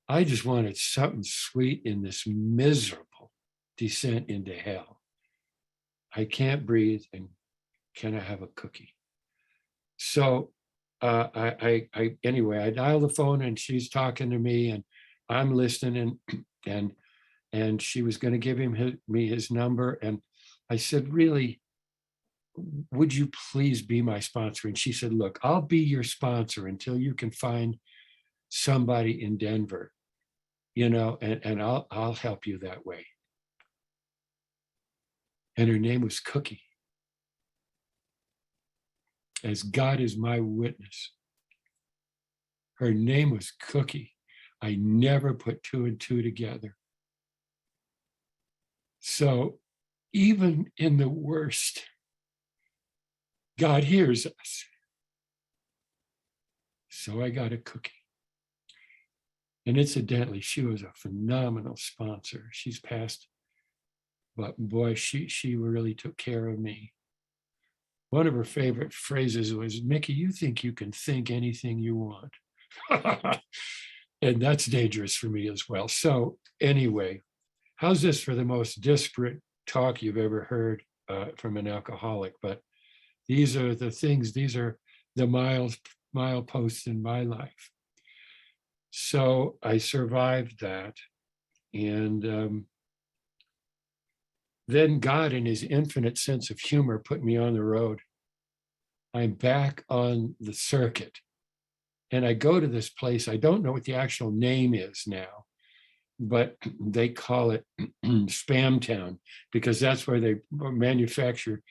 I just wanted something sweet in this miserable descent into hell. I can't breathe, and can I have a cookie? So anyway, I dial the phone, and she's talking to me, and I'm listening, and she was going to give me his number. And I said, really, would you please be my sponsor? And she said, look, I'll be your sponsor until you can find somebody in Denver, and I'll help you that way. And her name was Cookie. As God is my witness, her name was Cookie. I never put 2 and 2 together. So even in the worst, God hears us. So I got a cookie. And incidentally, she was a phenomenal sponsor. She's passed, but boy, she really took care of me. One of her favorite phrases was, Mickey, you think you can think anything you want. And that's dangerous for me as well. So anyway, how's this for the most disparate talk you've ever heard from an alcoholic? But these are the things, these are the mileposts in my life. So I survived that. And then God, in his infinite sense of humor, put me on the road. I'm back on the circuit. And I go to this place. I don't know what the actual name is now, but they call it Spam Town, because that's where they manufacture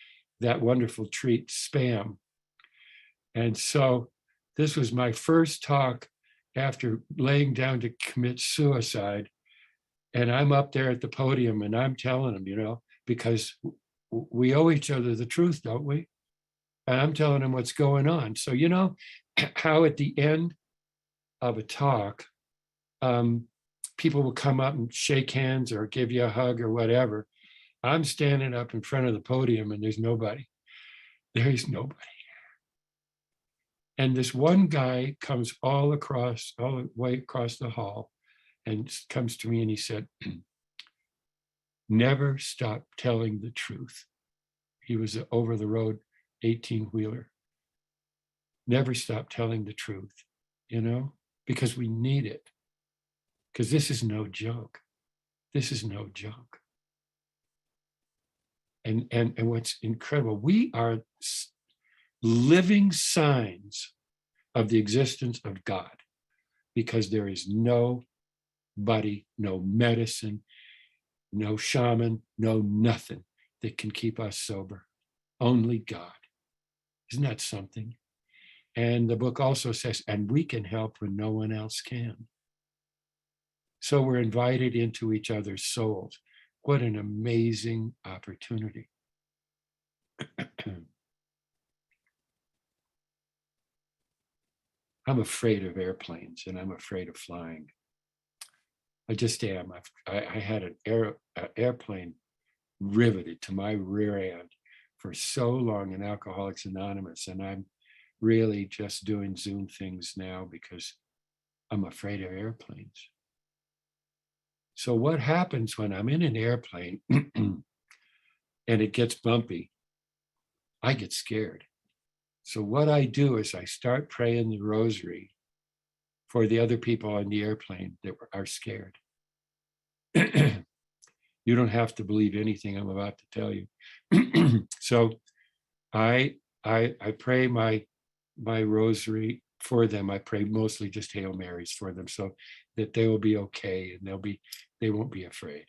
that wonderful treat, Spam. And so this was my first talk after laying down to commit suicide. And I'm up there at the podium, and I'm telling them, because we owe each other the truth, don't we? And I'm telling them what's going on. So, how at the end of a talk, people will come up and shake hands or give you a hug or whatever. I'm standing up in front of the podium, and there's nobody. There's nobody. And this one guy comes all the way across the hall, and comes to me, and he said, never stop telling the truth. He was an over the road 18-wheeler. never stop telling the truth, because we need it. Because this is no joke. This is no joke. And what's incredible, we are living signs of the existence of God, because there is nobody, no medicine, no shaman, no nothing that can keep us sober. Only God. Isn't that something? And the book also says, and we can help when no one else can. So we're invited into each other's souls. What an amazing opportunity. I'm afraid of airplanes and I'm afraid of flying. I just am. I had an airplane riveted to my rear end for so long in Alcoholics Anonymous, and I'm really just doing Zoom things now because I'm afraid of airplanes. So what happens when I'm in an airplane and it gets bumpy? I get scared. So what I do is I start praying the rosary for the other people on the airplane that are scared. You don't have to believe anything I'm about to tell you. So I pray my rosary for them. I pray mostly just Hail Marys for them so that they will be okay and they won't be afraid.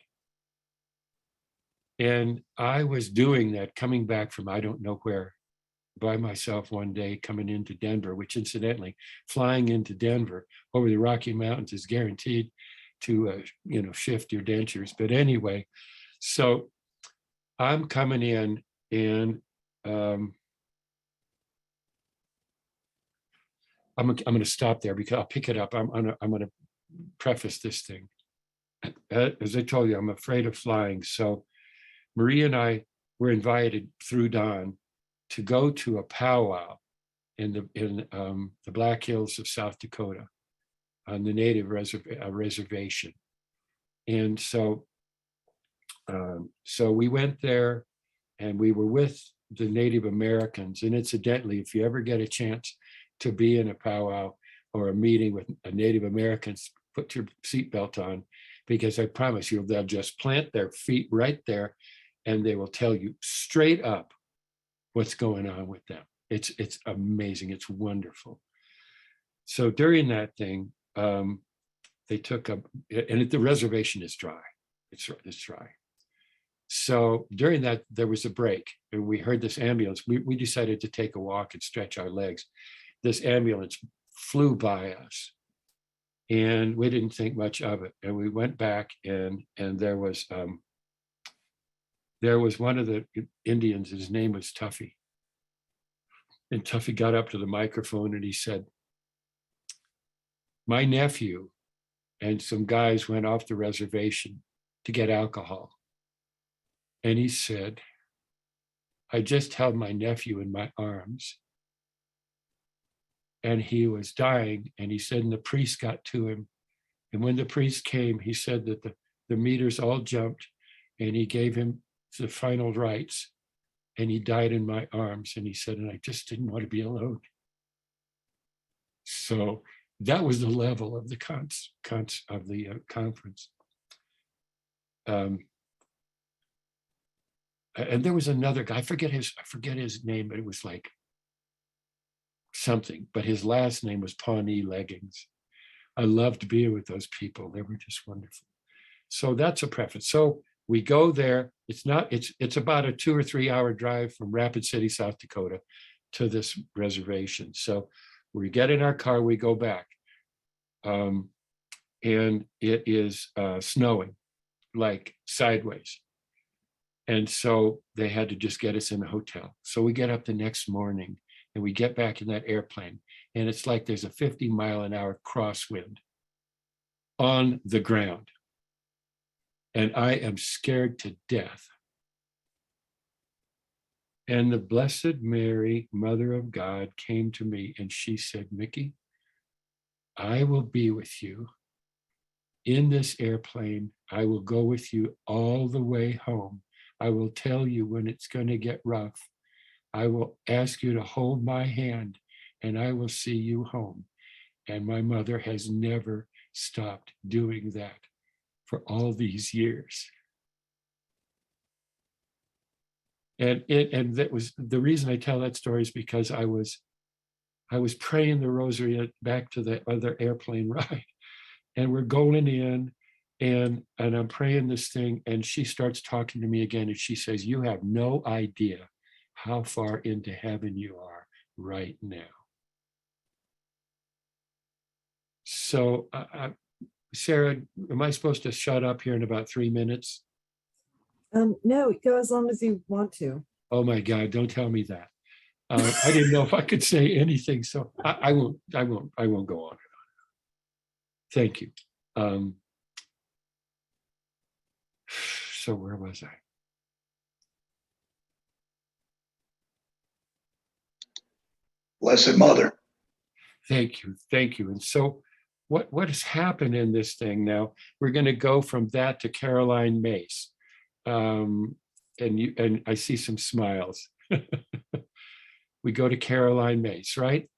And I was doing that coming back from I don't know where by myself one day coming into Denver, which incidentally, flying into Denver over the Rocky Mountains is guaranteed to shift your dentures. But anyway, so I'm coming in and I'm going to stop there because I'll pick it up. I'm going to preface this thing. As I told you, I'm afraid of flying. So Maria and I were invited through Don to go to a powwow in the Black Hills of South Dakota on the Native reservation. And so we went there and we were with the Native Americans. And incidentally, if you ever get a chance to be in a powwow or a meeting with a Native Americans, put your seatbelt on, because I promise you, they'll just plant their feet right there and they will tell you straight up what's going on with them. It's amazing. It's wonderful. So during that thing, they took and the reservation is dry. It's dry. So during that, there was a break and we heard this ambulance. We decided to take a walk and stretch our legs. This ambulance flew by us and we didn't think much of it. And we went back and there was one of the Indians, his name was Tuffy. And Tuffy got up to the microphone and he said, my nephew and some guys went off the reservation to get alcohol. And he said, I just held my nephew in my arms and he was dying. And he said, and the priest got to him. And when the priest came, he said that the meters all jumped and he gave him the final rites and he died in my arms. And he said, and I just didn't want to be alone. So that was the level of the conference. And there was another guy, I forget his name, but it was like something, but his last name was Pawnee Leggings. I loved being with those people. They were just wonderful. So that's a preface. So we go there. It's about a 2 or 3 hour drive from Rapid City, South Dakota to this reservation. So we get in our car, we go back. And it is snowing, like sideways. And so they had to just get us in a hotel. So we get up the next morning and we get back in that airplane. And it's like there's a 50-mile-an-hour crosswind on the ground. And I am scared to death. And the Blessed Mary, Mother of God, came to me and she said, Mickey, I will be with you in this airplane. I will go with you all the way home. I will tell you when it's going to get rough. I will ask you to hold my hand and I will see you home. And my mother has never stopped doing that for all these years. And that was the reason I tell that story, is because I was praying the rosary back to the other airplane ride, and we're going in, and I'm praying this thing, and she starts talking to me again, and she says, "You have no idea how far into heaven you are right now." So, Sarah, am I supposed to shut up here in about 3 minutes? No, go as long as you want to. Oh my God! Don't tell me that. I didn't know if I could say anything, so I won't go on and on. Thank you. So where was I? Blessed Mother. Thank you. And so what has happened in this thing now? We're going to go from that to Caroline Mace. And I see some smiles. We go to Caroline Mace, right?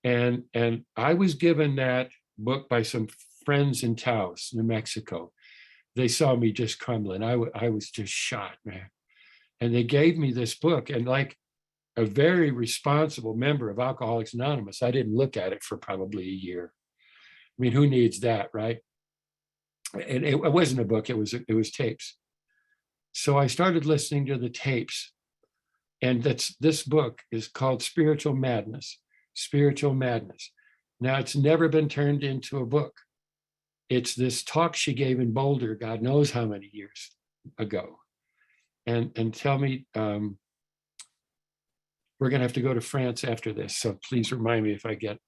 And I was given that book by some friends in Taos, New Mexico. They saw me just crumbling. I was just shot, man. And they gave me this book, and like a very responsible member of Alcoholics Anonymous, I didn't look at it for probably a year. I mean, who needs that, right? And it wasn't a book, it was tapes. So I started listening to the tapes, and this book is called Spiritual Madness. Now, it's never been turned into a book. It's this talk she gave in Boulder, God knows how many years ago. And tell me, we're going to have to go to France after this, so please remind me if I get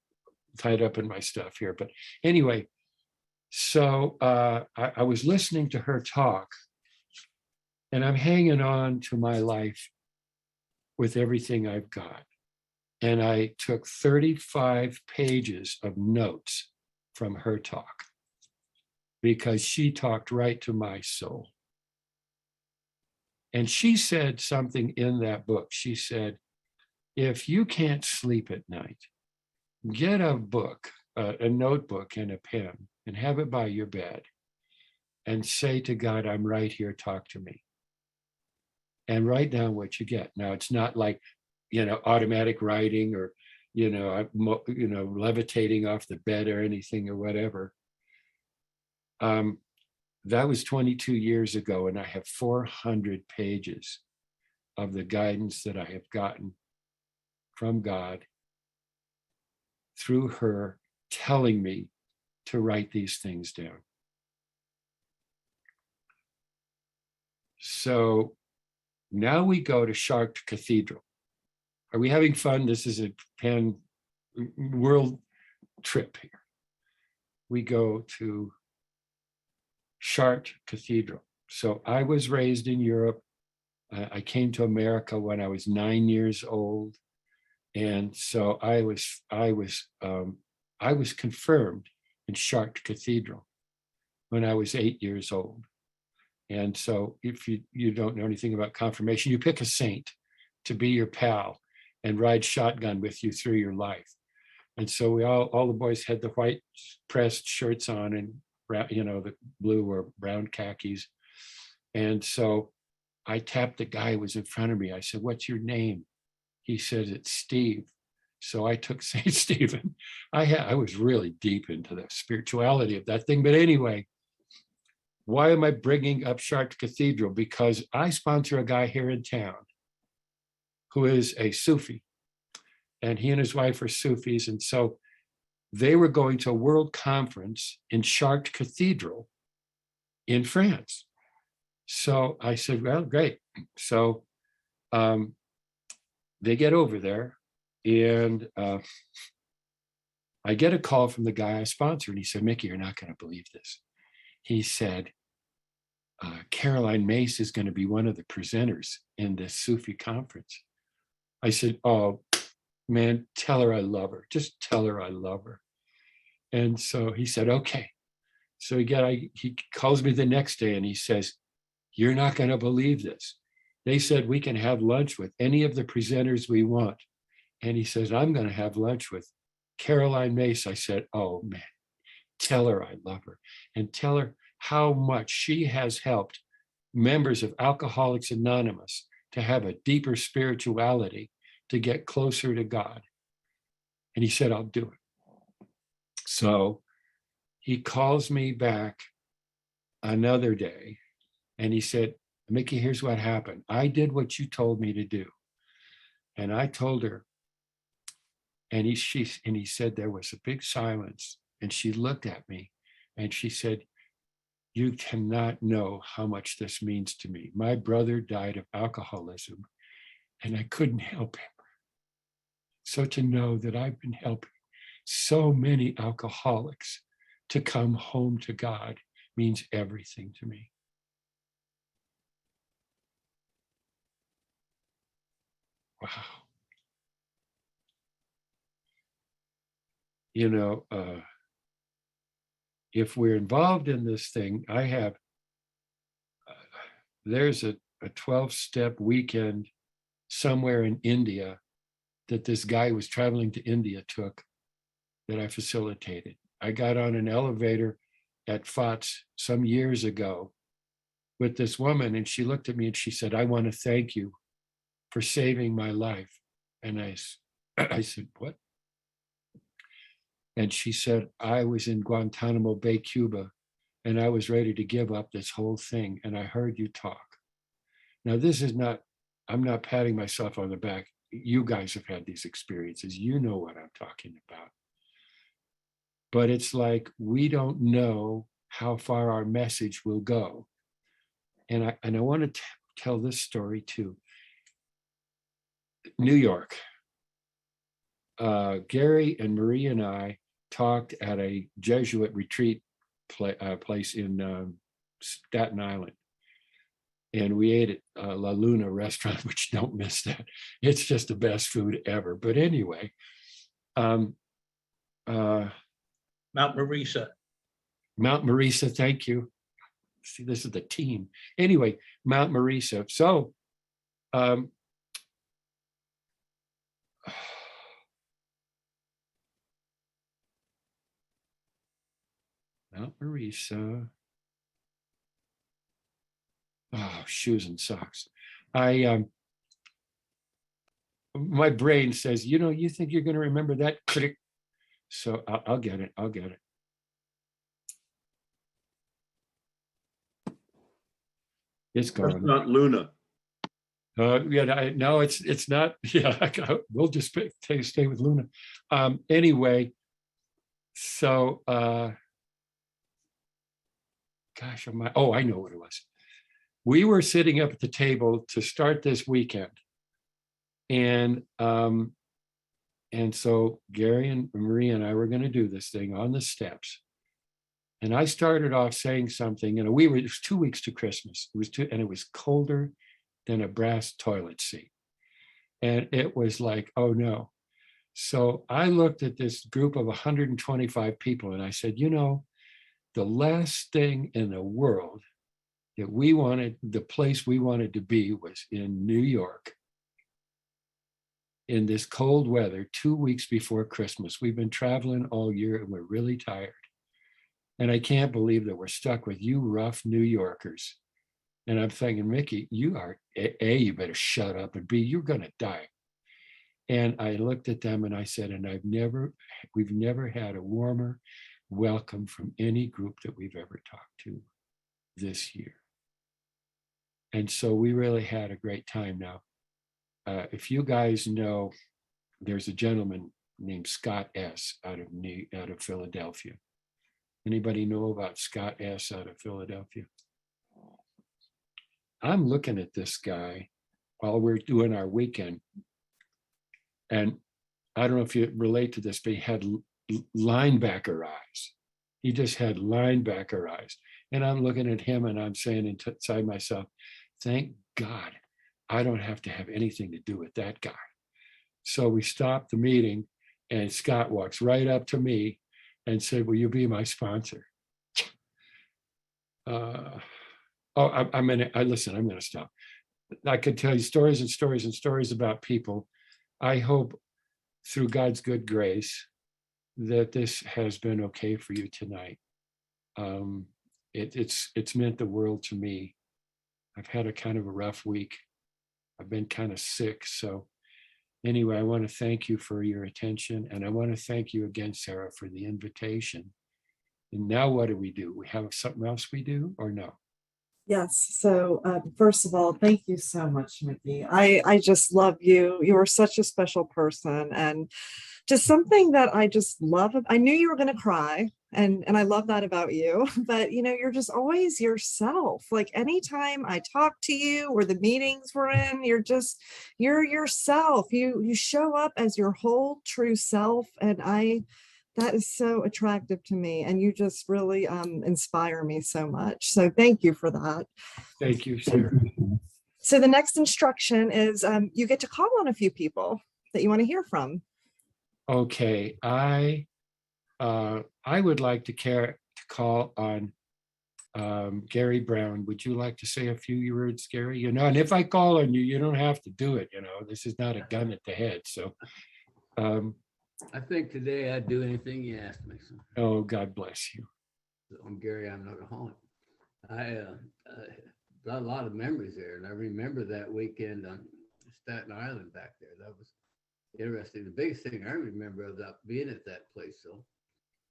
tied up in my stuff here. But anyway, so I was listening to her talk, and I'm hanging on to my life with everything I've got. And I took 35 pages of notes from her talk, because she talked right to my soul. And she said something in that book. She said, if you can't sleep at night, get a book, a notebook and a pen, and have it by your bed, and say to God, I'm right here, talk to me. And write down what you get. Now, it's not like, automatic writing or, levitating off the bed or anything or whatever. That was 22 years ago, and I have 400 pages of the guidance that I have gotten from God through her telling me to write these things down. So now we go to Chartres Cathedral. Are we having fun? This is a pan world trip here. We go to Chartres Cathedral. So I was raised in Europe. I came to America when I was 9 years old, and so I was confirmed in Chartres Cathedral when I was 8 years old. And so if you don't know anything about confirmation, you pick a saint to be your pal and ride shotgun with you through your life. And so all the boys had the white pressed shirts on and the blue or brown khakis. And so I tapped the guy who was in front of me. I said, what's your name? He said, it's Steve. So I took St. Stephen. I was really deep into the spirituality of that thing. But anyway, why am I bringing up Chartres Cathedral? Because I sponsor a guy here in town who is a Sufi, and he and his wife are Sufis. And so they were going to a world conference in Chartres Cathedral in France. So I said, well, great. So they get over there, and I get a call from the guy I sponsor, and he said, Mickey, you're not going to believe this. He said, Caroline Mace is going to be one of the presenters in this Sufi conference. I said, oh, man, tell her I love her. Just tell her I love her. And so he said, okay. So he calls me the next day and he says, you're not going to believe this. They said we can have lunch with any of the presenters we want. And he says, I'm going to have lunch with Caroline Mace. I said, oh man, tell her I love her and tell her how much she has helped members of Alcoholics Anonymous to have a deeper spirituality, to get closer to God. And he said, I'll do it. So he calls me back another day and he said, Mickey, here's what happened. I did what you told me to do. And I told her, and he said there was a big silence. And she looked at me and she said, you cannot know how much this means to me. My brother died of alcoholism and I couldn't help him. So to know that I've been helping so many alcoholics to come home to God means everything to me. Wow. You know, if we're involved in this thing, there's a 12-step weekend somewhere in India that this guy was traveling to India took that I facilitated. I got on an elevator at FOTS some years ago with this woman and she looked at me and she said, I want to thank you for saving my life. And I said, what? And she said, I was in Guantanamo Bay, Cuba, and I was ready to give up this whole thing. And I heard you talk. Now, this is not, I'm not patting myself on the back. You guys have had these experiences. You know what I'm talking about. But it's like, we don't know how far our message will go. And I want to tell this story too. New York. Gary and Marie and I talked at a Jesuit retreat place in Staten Island. And we ate at La Luna restaurant, which don't miss that. It's just the best food ever. But anyway, Mount Marisa. Mount Marisa, thank you. See, this is the team. Anyway, Mount Marisa. So, Mount Marisa. Oh, shoes and socks. My brain says, you know, you think you're going to remember that? So I'll get it. I'll get it. It's That's gone. not Luna. Yeah, no, it's not. Yeah, we'll just stay with Luna. Anyway, so gosh, I know what it was. We were sitting up at the table to start this weekend, and so Gary and Marie and I were going to do this thing on the steps. And I started off saying something, it was 2 weeks to Christmas. And it was colder than a brass toilet seat. And it was like, oh no. So I looked at this group of 125 people and I said, you know, the last thing in the world that we wanted, the place we wanted to be was in New York in this cold weather 2 weeks before Christmas. We've been traveling all year and we're really tired. And I can't believe that we're stuck with you rough New Yorkers. And I'm thinking, Mickey, you are, A, you better shut up, and B, you're going to die. And I looked at them and I said, and we've never had a warmer welcome from any group that we've ever talked to this year. And so we really had a great time. Now, if you guys know, there's a gentleman named Scott S. out of Philadelphia. Anybody know about Scott S. out of Philadelphia? I'm looking at this guy while we're doing our weekend. And I don't know if you relate to this, but he had linebacker eyes. He just had linebacker eyes. And I'm looking at him and I'm saying inside myself, thank God I don't have to have anything to do with that guy. So we stopped the meeting and Scott walks right up to me and said, will you be my sponsor? I'm going to stop. I could tell you stories and stories and stories about people. I hope through God's good grace, that this has been okay for you tonight. It's meant the world to me. I've had a kind of a rough week. I've been kind of sick. So anyway, I want to thank you for your attention. And I want to thank you again, Sarah, for the invitation. And now what do? We have something else we do or no? Yes. So first of all, thank you so much, Mickey. I just love you. You are such a special person, and just something that I just love. I knew you were going to cry, and I love that about you. But you're just always yourself. Like anytime I talk to you or the meetings we're in, you're yourself. You show up as your whole true self, and that is so attractive to me, and you just really inspire me so much. So thank you for that. Thank you, Sarah. So the next instruction is you get to call on a few people that you want to hear from. Okay, I would like to call on Gary Brown. Would you like to say a few words, Gary? And if I call on you, you don't have to do it. This is not a gun at the head. So, I think today I'd do anything you asked me. So, oh, God bless you. I'm Gary. I'm an alcoholic. I got a lot of memories there, and I remember that weekend on Staten Island back there. That was interesting. The biggest thing I remember about being at that place, though,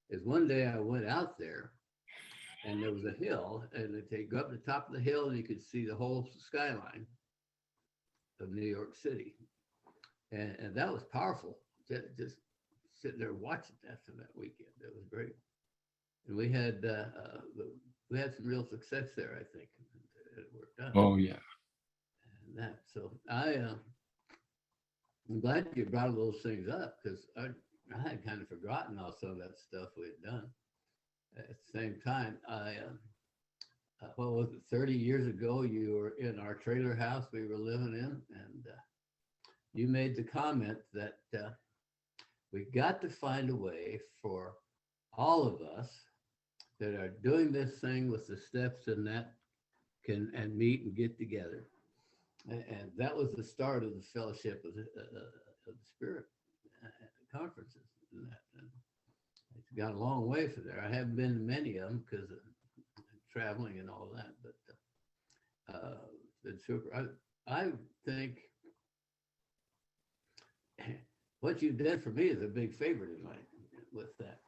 is one day I went out there, and there was a hill, and they go up the top of the hill, and you could see the whole skyline of New York City, and that was powerful. Just sitting there watching that for that weekend. It was great. And we had some real success there, I think. It worked out. Oh, yeah. And that. So I'm glad you brought those things up, because I had kind of forgotten all some of that stuff we had done. At the same time, what was it, 30 years ago, you were in our trailer house we were living in, and you made the comment that we got to find a way for all of us that are doing this thing with the steps and that can meet and get together. And that was the start of the Fellowship of the Spirit conferences. And it's got a long way from there. I haven't been to many of them because of traveling and all that, but it's super. I think what you did for me is a big favor tonight with that,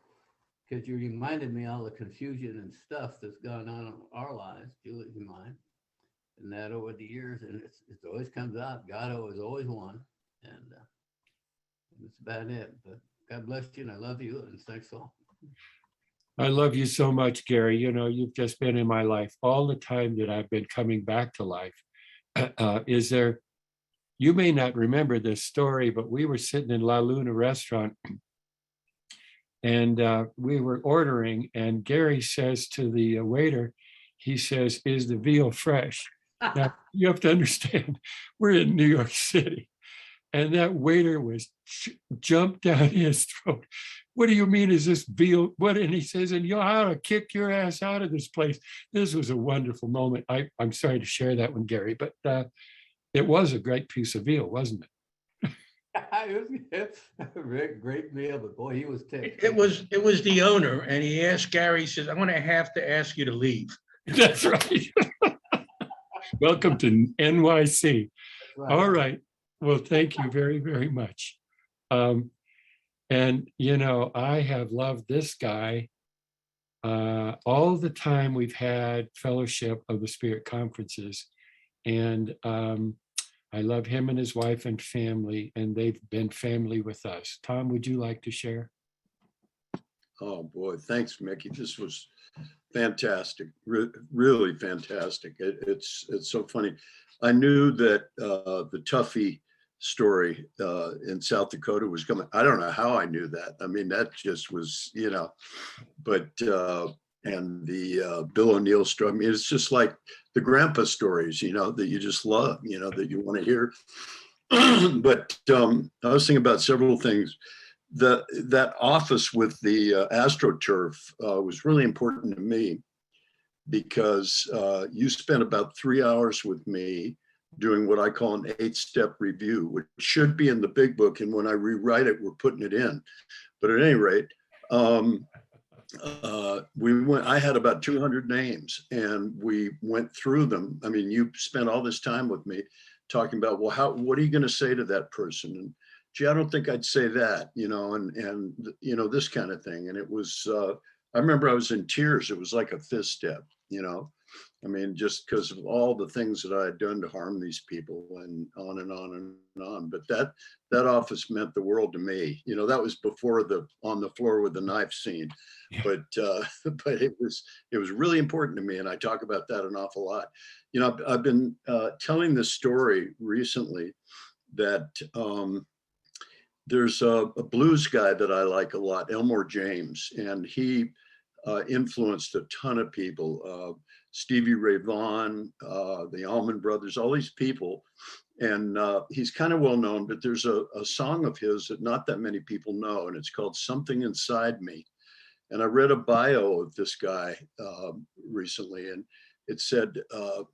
because you reminded me all the confusion and stuff that's gone on in our lives, Julie's and mine, and that over the years, and it always comes out. God always won, and that's about it. But God bless you, and I love you, and thanks all. I love you so much, Gary. You've just been in my life all the time that I've been coming back to life. You may not remember this story, but we were sitting in La Luna restaurant, and we were ordering, and Gary says to the waiter, he says, "Is the veal fresh?" Now, you have to understand, we're in New York City, and that waiter was jumped down his throat. "What do you mean, is this veal?" And he says, "And you'll have to kick your ass out of this place." This was a wonderful moment. I'm sorry to share that one, Gary, but it was a great piece of veal, wasn't it? It was a great meal, but boy, he was ticked. It was the owner, and he asked Gary, he says, "I'm going to have to ask you to leave." That's right. Welcome to NYC. Right. All right. Well, thank you very, very much. And, I have loved this guy all the time we've had Fellowship of the Spirit conferences. And I love him and his wife and family, and they've been family with us. Tom, would you like to share? Oh boy, thanks, Mickey. This was fantastic, really fantastic. It's so funny. I knew that the Tuffy story in South Dakota was coming. I don't know how I knew that. I mean, that just was, but and the Bill O'Neill story. I mean, it's just like the grandpa stories, that you just love, that you want to hear. But I was thinking about several things. That office with the AstroTurf was really important to me, because you spent about 3 hours with me doing what I call an 8-step review, which should be in the big book. And when I rewrite it, we're putting it in. But at any rate, I had about 200 names and we went through them. I mean, you spent all this time with me talking about, well, what are you going to say to that person? And gee, I don't think I'd say that, and this kind of thing. And it was, I remember I was in tears. It was like a 5th step, I mean, just because of all the things that I had done to harm these people and on and on and on. But that office meant the world to me. That was before the on the floor with the knife scene. Yeah. But it was really important to me, and I talk about that an awful lot. I've been telling this story recently that there's a blues guy that I like a lot, Elmore James, and he influenced a ton of people. Stevie Ray Vaughan, the Allman Brothers, all these people. And he's kind of well known, but there's a song of his that not that many people know, and it's called Something Inside Me. And I read a bio of this guy recently, and it said,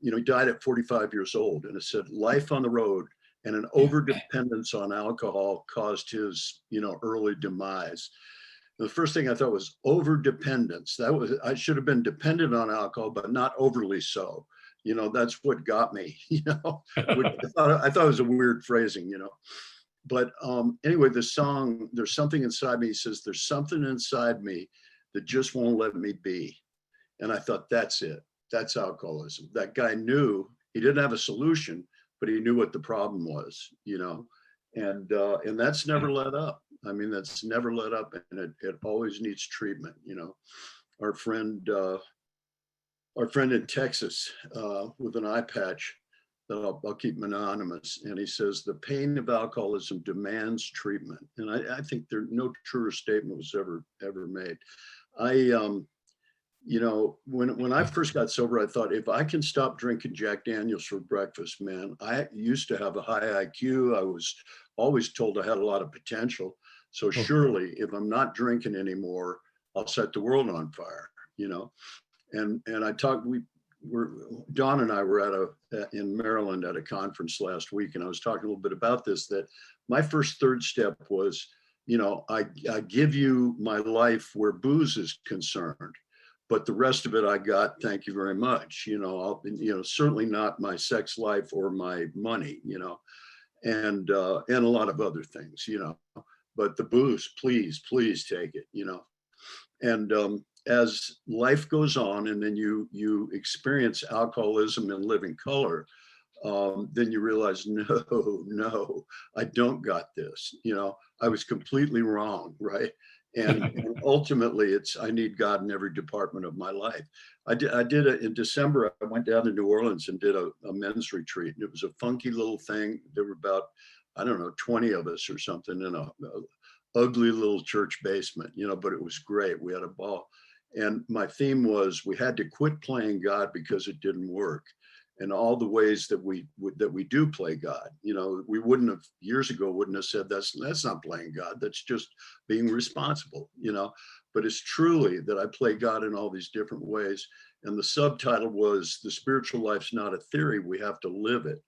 he died at 45 years old, and it said life on the road and an overdependence on alcohol caused his, early demise. The first thing I thought was overdependence. I should have been dependent on alcohol, but not overly so. That's what got me. I thought it was a weird phrasing. But anyway, the song "There's Something Inside Me" says, "There's something inside me that just won't let me be," and I thought, that's it. That's alcoholism. That guy knew he didn't have a solution, but he knew what the problem was. And that's never let up. I mean, that's never let up, and it always needs treatment. Our friend in Texas with an eye patch that I'll keep anonymous, and he says the pain of alcoholism demands treatment, and I think there no truer statement was ever made. When I first got sober, I thought if I can stop drinking Jack Daniels for breakfast, man, I used to have a high IQ. I was always told I had a lot of potential. So surely if I'm not drinking anymore, I'll set the world on fire, And I talked, Dawn and I were in Maryland at a conference last week, and I was talking a little bit about this, that my first 3rd step was, I give you my life where booze is concerned, but the rest of it I got, thank you very much. Certainly not my sex life or my money, and a lot of other things, but the booze, please take it, and as life goes on and then you experience alcoholism in living color, then you realize, no, I don't got this. I was completely wrong, right? And ultimately, I need God in every department of my life. I did it in December. I went down to New Orleans and did a men's retreat, and it was a funky little thing. There were about, 20 of us or something in a ugly little church basement, but it was great. We had a ball. And my theme was we had to quit playing God because it didn't work. And all the ways that we do play God, we wouldn't have years ago said that's not playing God. That's just being responsible, but it's truly that I play God in all these different ways. And the subtitle was "The Spiritual Life's Not a Theory. We have to live it,"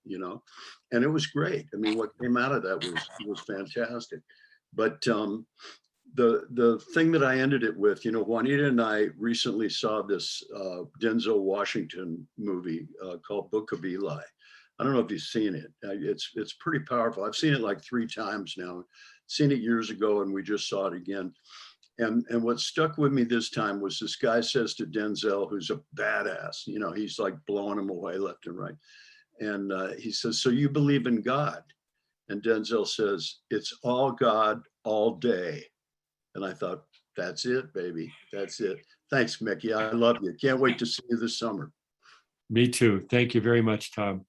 and it was great. I mean, what came out of that was fantastic. But the thing that I ended it with, Juanita and I recently saw this Denzel Washington movie called Book of Eli. I don't know if you've seen it. It's pretty powerful. I've seen it like 3 times now. Seen it years ago, and we just saw it again. And what stuck with me this time was this guy says to Denzel, who's a badass, he's like blowing him away left and right. And he says, "So you believe in God?" And Denzel says, "It's all God all day." And I thought, that's it, baby. That's it. Thanks, Mickey. I love you. Can't wait to see you this summer. Me too. Thank you very much, Tom.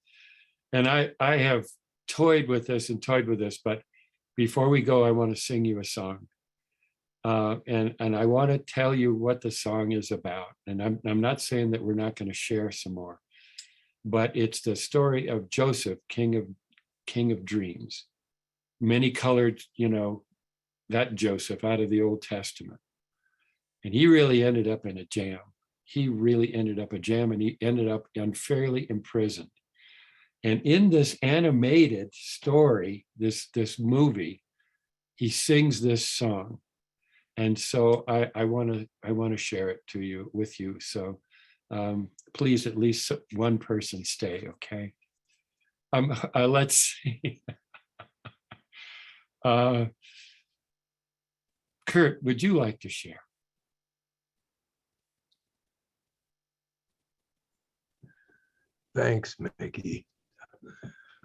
And I have toyed with this, but before we go, I want to sing you a song. And I want to tell you what the song is about. And I'm not saying that we're not going to share some more, but it's the story of Joseph, king of dreams. Many colored, that Joseph out of the Old Testament. And he really ended up in a jam. And he ended up unfairly imprisoned. And in this animated story, this movie, he sings this song. And so I want to share it to you with you. So please, at least one person stay, okay? Let's see. Kurt, would you like to share? Thanks, Mickey.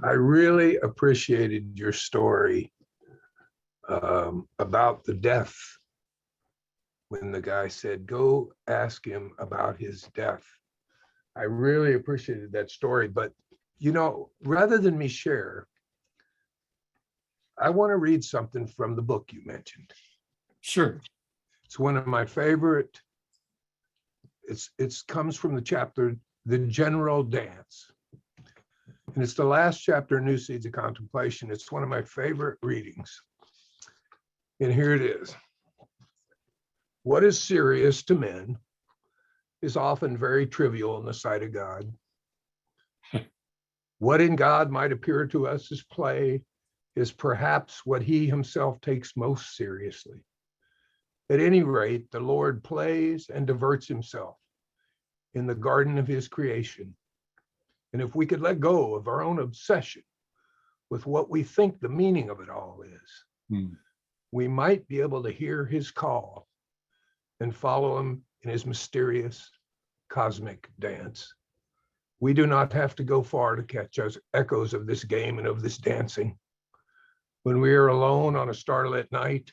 I really appreciated your story about the death when the guy said, go ask him about his death. I really appreciated that story. But, you know, rather than me share, I want to read something from the book you mentioned. Sure. It's one of my favorite. It comes from the chapter, The General Dance. And it's the last chapter, New Seeds of Contemplation. It's one of my favorite readings. And here it is. What is serious to men is often very trivial in the sight of God. What in God might appear to us as play is perhaps what he himself takes most seriously. At any rate, the Lord plays and diverts himself in the garden of his creation. And if we could let go of our own obsession with what we think the meaning of it all is, we might be able to hear his call and follow him in his mysterious cosmic dance. We do not have to go far to catch us echoes of this game and of this dancing. When we are alone on a starlit night,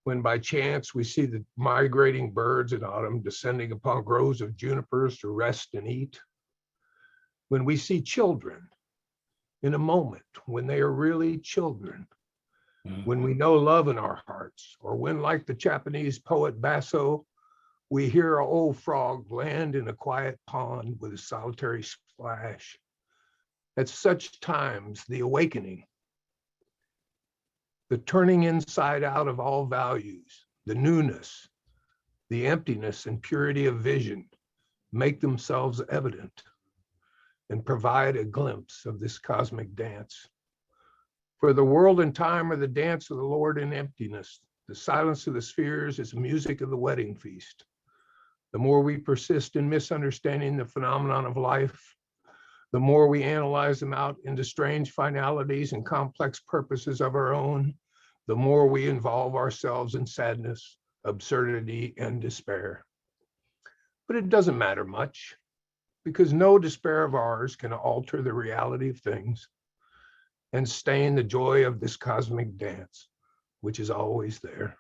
when by chance we see the migrating birds in autumn descending upon groves of junipers to rest and eat, when we see children in a moment when they are really children, when we know love in our hearts, or when, like the Japanese poet Basso, we hear an old frog land in a quiet pond with a solitary splash. At such times, the awakening, the turning inside out of all values, the newness, the emptiness and purity of vision make themselves evident and provide a glimpse of this cosmic dance. For the world and time are the dance of the Lord in emptiness. The silence of the spheres is the music of the wedding feast. The more we persist in misunderstanding the phenomenon of life, the more we analyze them out into strange finalities and complex purposes of our own, the more we involve ourselves in sadness, absurdity, and despair. But it doesn't matter much, because no despair of ours can alter the reality of things and stain the joy of this cosmic dance, which is always there.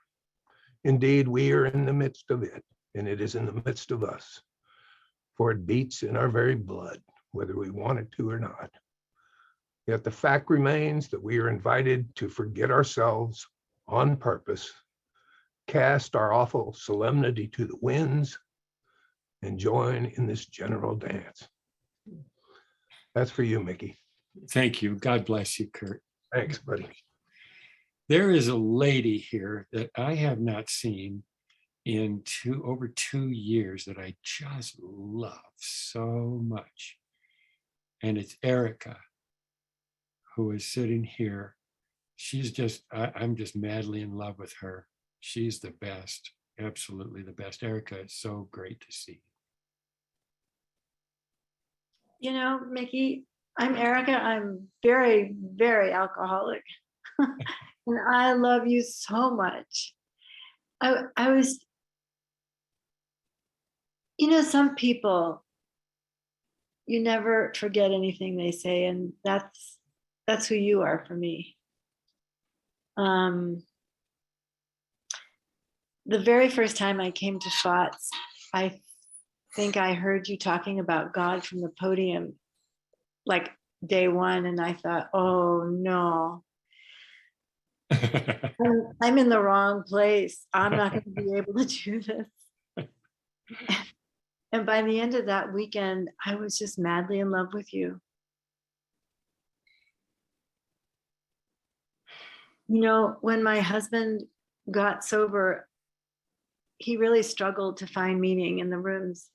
Indeed, we are in the midst of it, and it is in the midst of us, for it beats in our very blood, whether we want it to or not. Yet the fact remains that we are invited to forget ourselves on purpose, cast our awful solemnity to the winds, and join in this general dance. That's for you, Mickey. Thank you. God bless you, Kurt. Thanks, buddy. There is a lady here that I have not seen in over 2 years that I just love so much. And it's Erica, who is sitting here. She's just, I'm just madly in love with her. She's the best, absolutely the best. Erica, it's so great to see. You know, Mickey, I'm Erica. I'm very, very alcoholic. And I love you so much. I was, you know, some people, you never forget anything they say, and that's who you are for me. The very first time I came to FOTS, I think I heard you talking about God from the podium, like day one, and I thought, oh no, I'm in the wrong place. I'm not going to be able to do this. And by the end of that weekend, I was just madly in love with you. You know, when my husband got sober, he really struggled to find meaning in the rooms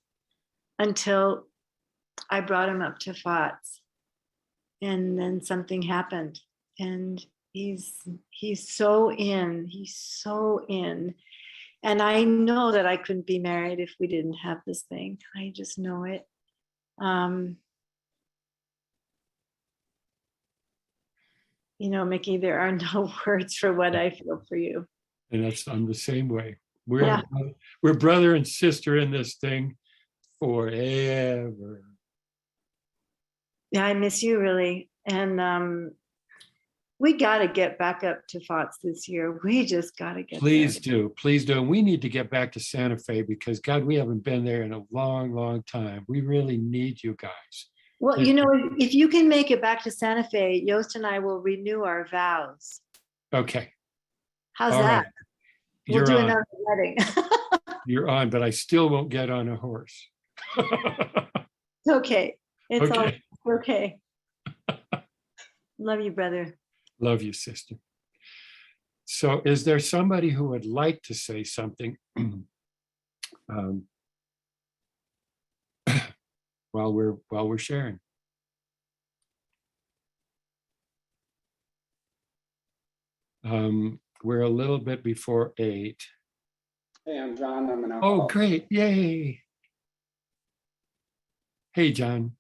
until I brought him up to FOTS. and then something happened, and he's so in, and I know that I couldn't be married if we didn't have this thing. I just know it. You know, Mickey, there are no words for what I feel for you. And I'm the same way. Yeah. We're brother and sister in this thing forever. Yeah, I miss you really. And we got to get back up to FOTS this year. We just got to get Please there. do. Please do. And we need to get back to Santa Fe because, God, we haven't been there in a long, long time. We really need you guys. Well, you know, if you can make it back to Santa Fe, Yost and I will renew our vows. Okay. How's All that? right. We'll You're do on. another wedding. You're on, but I still won't get on a horse. It's okay. It's Okay. all okay. Love you, brother. Love you, sister. So is there somebody who would like to say something while we're sharing? We're a little bit before 8. Hey, I'm John. I'm an Oh, alcoholic. great. Yay. Hey, John.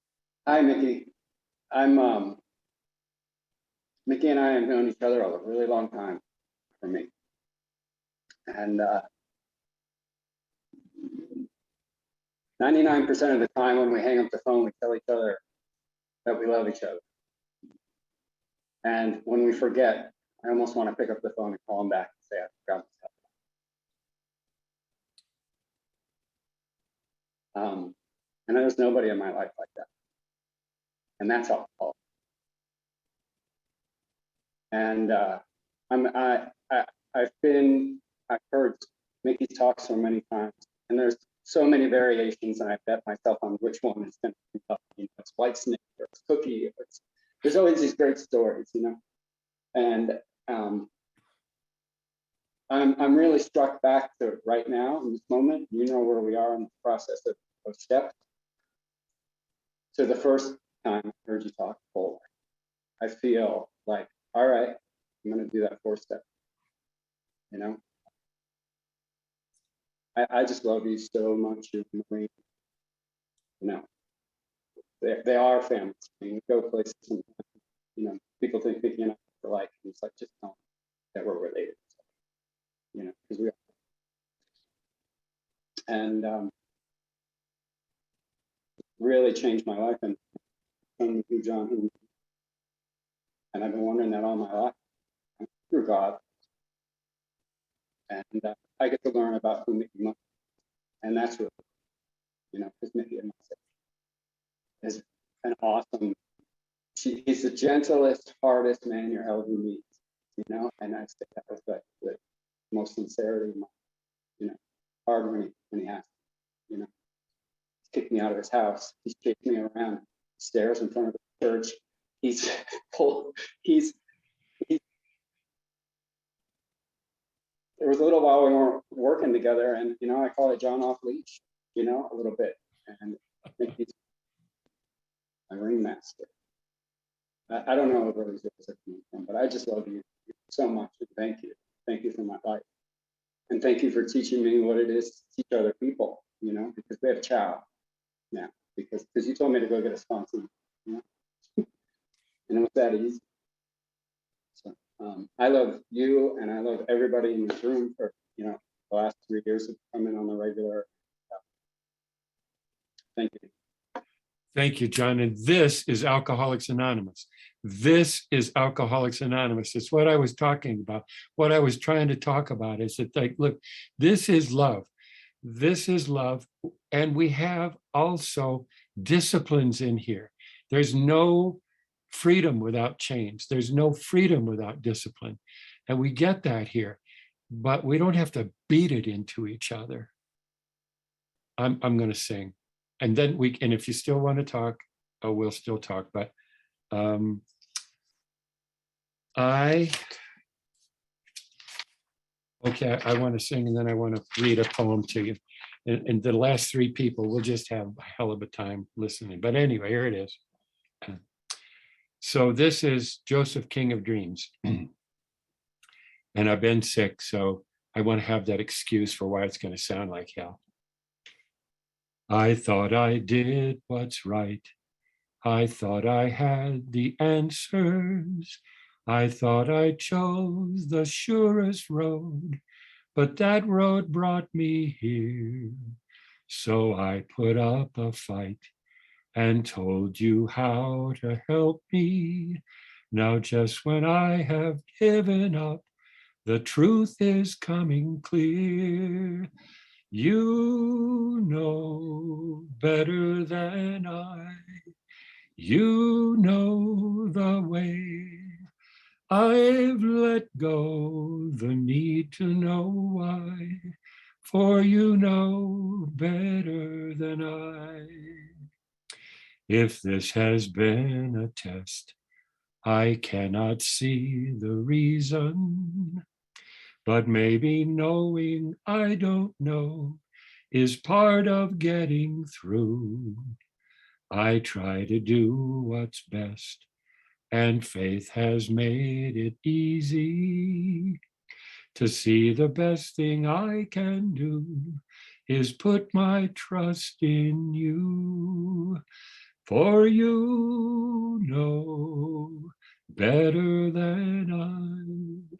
Hi, Mickey. I'm Mickey and I have known each other a really long time for me. And 99% of the time when we hang up the phone, we tell each other that we love each other. And when we forget, I almost want to pick up the phone and call him back and say, I forgot to tell you. And there's nobody in my life like that. And that's alcohol. And I've heard Mickey's talk so many times, and there's so many variations, and I bet myself on which one is going to be up. You know, it's white snake or it's cookie. There's always these great stories, you know. And I'm really struck back to right now in this moment. You know where we are in the process of steps. So the first time I heard you talk forward, I feel like, all right, I'm going to do that 4-step. You know, I just love you so much, you Maureen. You know, they are families. I mean, we go places and, you know, people think that, you know, they're like, it's like, just tell them that we're related. You know, because we are. And really changed my life and from who John, who, and I've been wondering that all my life through God. And I get to learn about who Mickey must be. And that's really, you know, because Mickey is an awesome, he's the gentlest, hardest man you'll ever meet, you know, and I say that with most sincerity, you know, hard when he asked, you know, he's kicked me out of his house, he's kicked me around stairs in front of the church, he's there was a little while we weren't working together, and you know, I call it John off leash, you know, a little bit, and I think he's my ringmaster. I don't know where these words are coming from, but I just love you so much, and thank you for my life, and thank you for teaching me what it is to teach other people, you know, because we have chow now, because you told me to go get a sponsor, you know, and it was that easy. I love you, and I love everybody in this room for, you know, the last 3 years of coming on the regular. Thank you. Thank you, John. And this is Alcoholics Anonymous. This is Alcoholics Anonymous. It's what I was talking about. What I was trying to talk about is that, like, look, this is love. This is love. And we have also disciplines in here. There's no freedom without change. There's no freedom without discipline. And we get that here, but we don't have to beat it into each other. I'm going to sing. And then and if you still want to talk, we'll still talk. But I want to sing, and then I want to read a poem to you. And the last 3 people will just have a hell of a time listening. But anyway, here it is. So this is Joseph, King of Dreams. And I've been sick, so I want to have that excuse for why it's going to sound like hell. I thought I did what's right. I thought I had the answers. I thought I chose the surest road, but that road brought me here. So I put up a fight and told you how to help me. Now, just when I have given up, the truth is coming clear. You know better than I. You know the way. I've let go the need to know why, for you know better than I. If this has been a test, I cannot see the reason, but maybe knowing I don't know is part of getting through. I try to do what's best, and faith has made it easy to see the best thing I can do is put my trust in you. For you know better than I.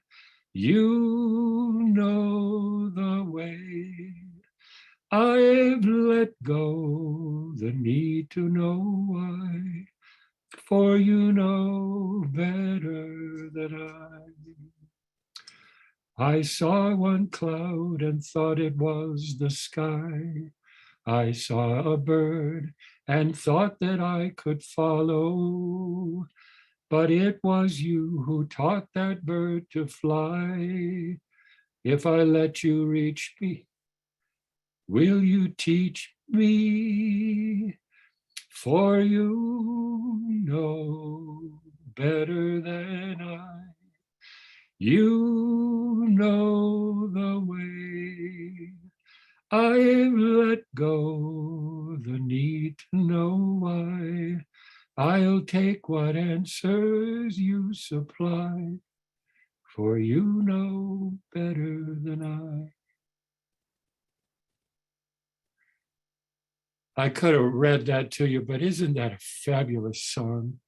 You know the way. I've let go the need to know why, for you know better than I saw one cloud and thought it was the sky. I saw a bird and thought that I could follow, but it was you who taught that bird to fly. If I let you reach me, will you teach me? For you know better than I. You know the way. I've let go the need to know why. I'll take what answers you supply, for you know better than I could have read that to you, but isn't that a fabulous song?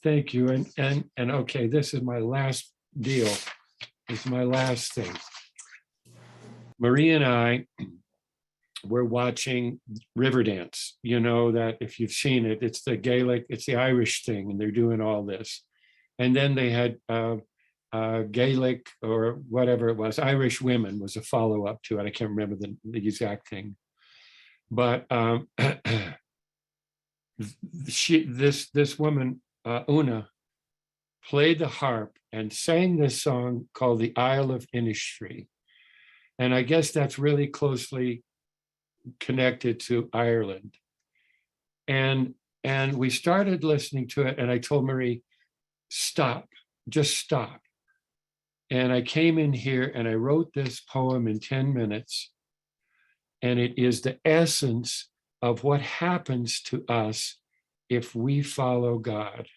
Thank you. And okay, this is my last deal. It's my last thing. Marie and I were watching Riverdance. You know that if you've seen it, it's the Gaelic, it's the Irish thing, and they're doing all this. And then they had Gaelic or whatever it was, Irish Women was a follow-up to it. I can't remember the exact thing. But this woman, Una, played the harp and sang this song called The Isle of Innisfree. And I guess that's really closely connected to Ireland. And we started listening to it, and I told Marie, stop, just stop. And I came in here and I wrote this poem in 10 minutes. And it is the essence of what happens to us if we follow God.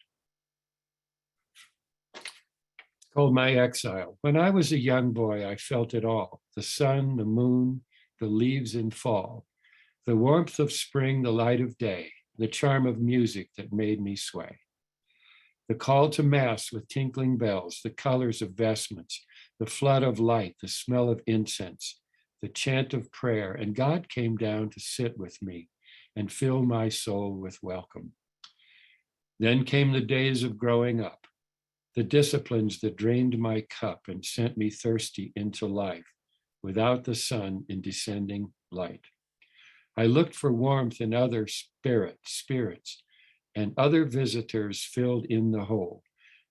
It's called My Exile. When I was a young boy, I felt it all: the sun, the moon, the leaves in fall, the warmth of spring, the light of day, the charm of music that made me sway. The call to mass with tinkling bells, the colors of vestments, the flood of light, the smell of incense, the chant of prayer, and God came down to sit with me and fill my soul with welcome. Then came the days of growing up, the disciplines that drained my cup and sent me thirsty into life without the sun in descending light. I looked for warmth in other spirits, and other visitors filled in the hole.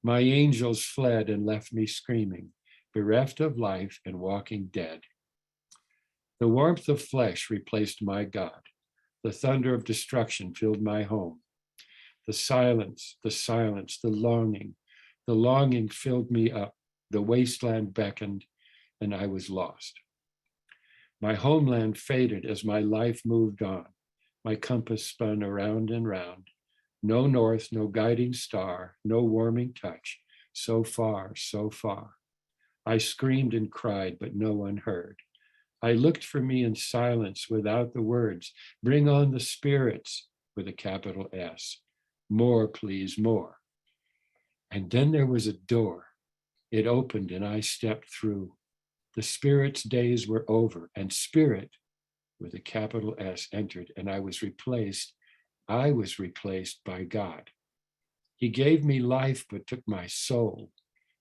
My angels fled and left me screaming, bereft of life and walking dead. The warmth of flesh replaced my God. The thunder of destruction filled my home. The silence, the longing filled me up. The wasteland beckoned, and I was lost. My homeland faded as my life moved on. My compass spun around and round. No north, no guiding star, no warming touch. So far, so far. I screamed and cried, but no one heard. I looked for me in silence without the words. Bring on the spirits with a capital S. More, please, more. And then there was a door. It opened and I stepped through. The spirit's days were over, and spirit with a capital S entered, and I was replaced by God. He gave me life, but took my soul.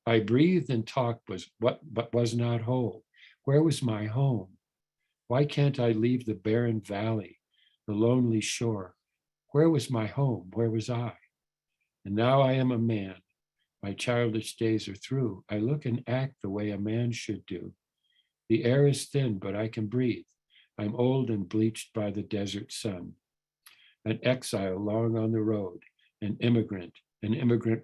I breathed and talked, but was not whole. Where was my home? Why can't I leave the barren valley, the lonely shore? Where was my home? Where was I? And now I am a man. My childish days are through. I look and act the way a man should do. The air is thin, but I can breathe. I'm old and bleached by the desert sun. An exile long on the road, an immigrant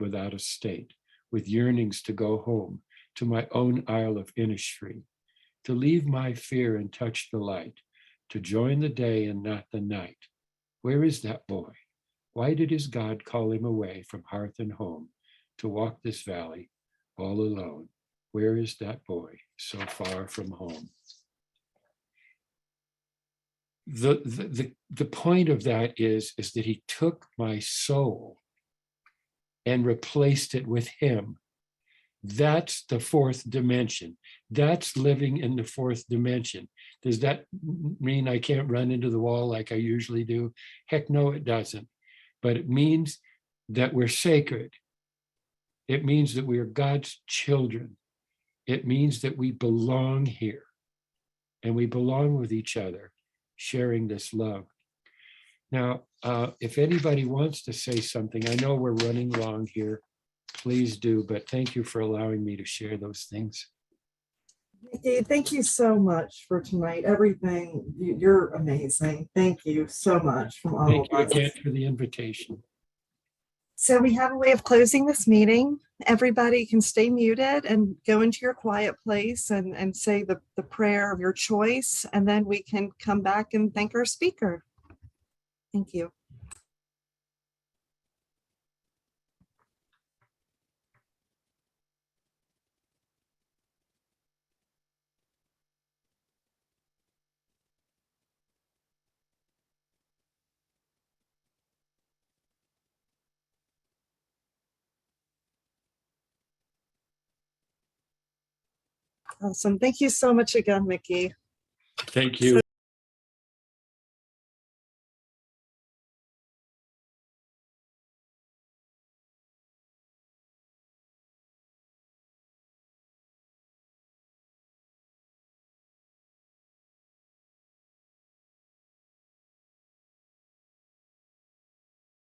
without a state, with yearnings to go home, to my own Isle of Innisfree, to leave my fear and touch the light, to join the day and not the night. Where is that boy? Why did his God call him away from hearth and home to walk this valley all alone? Where is that boy so far from home? The point of that is that he took my soul and replaced it with him. That's the fourth dimension. That's living in the fourth dimension. Does that mean I can't run into the wall like I usually do? Heck no, it doesn't. But it means that we're sacred. It means that we are God's children. It means that we belong here and we belong with each other, sharing this love. Now, if anybody wants to say something, I know we're running long here, please do, but thank you for allowing me to share those things. Nikki, thank you so much for tonight. Everything, you're amazing. Thank you so much from all Thank you of us. again for the invitation. So we have a way of closing this meeting. Everybody can stay muted and go into your quiet place and say the prayer of your choice, and then we can come back and thank our speaker. Thank you. Awesome. Thank you so much again, Mickey. Thank you.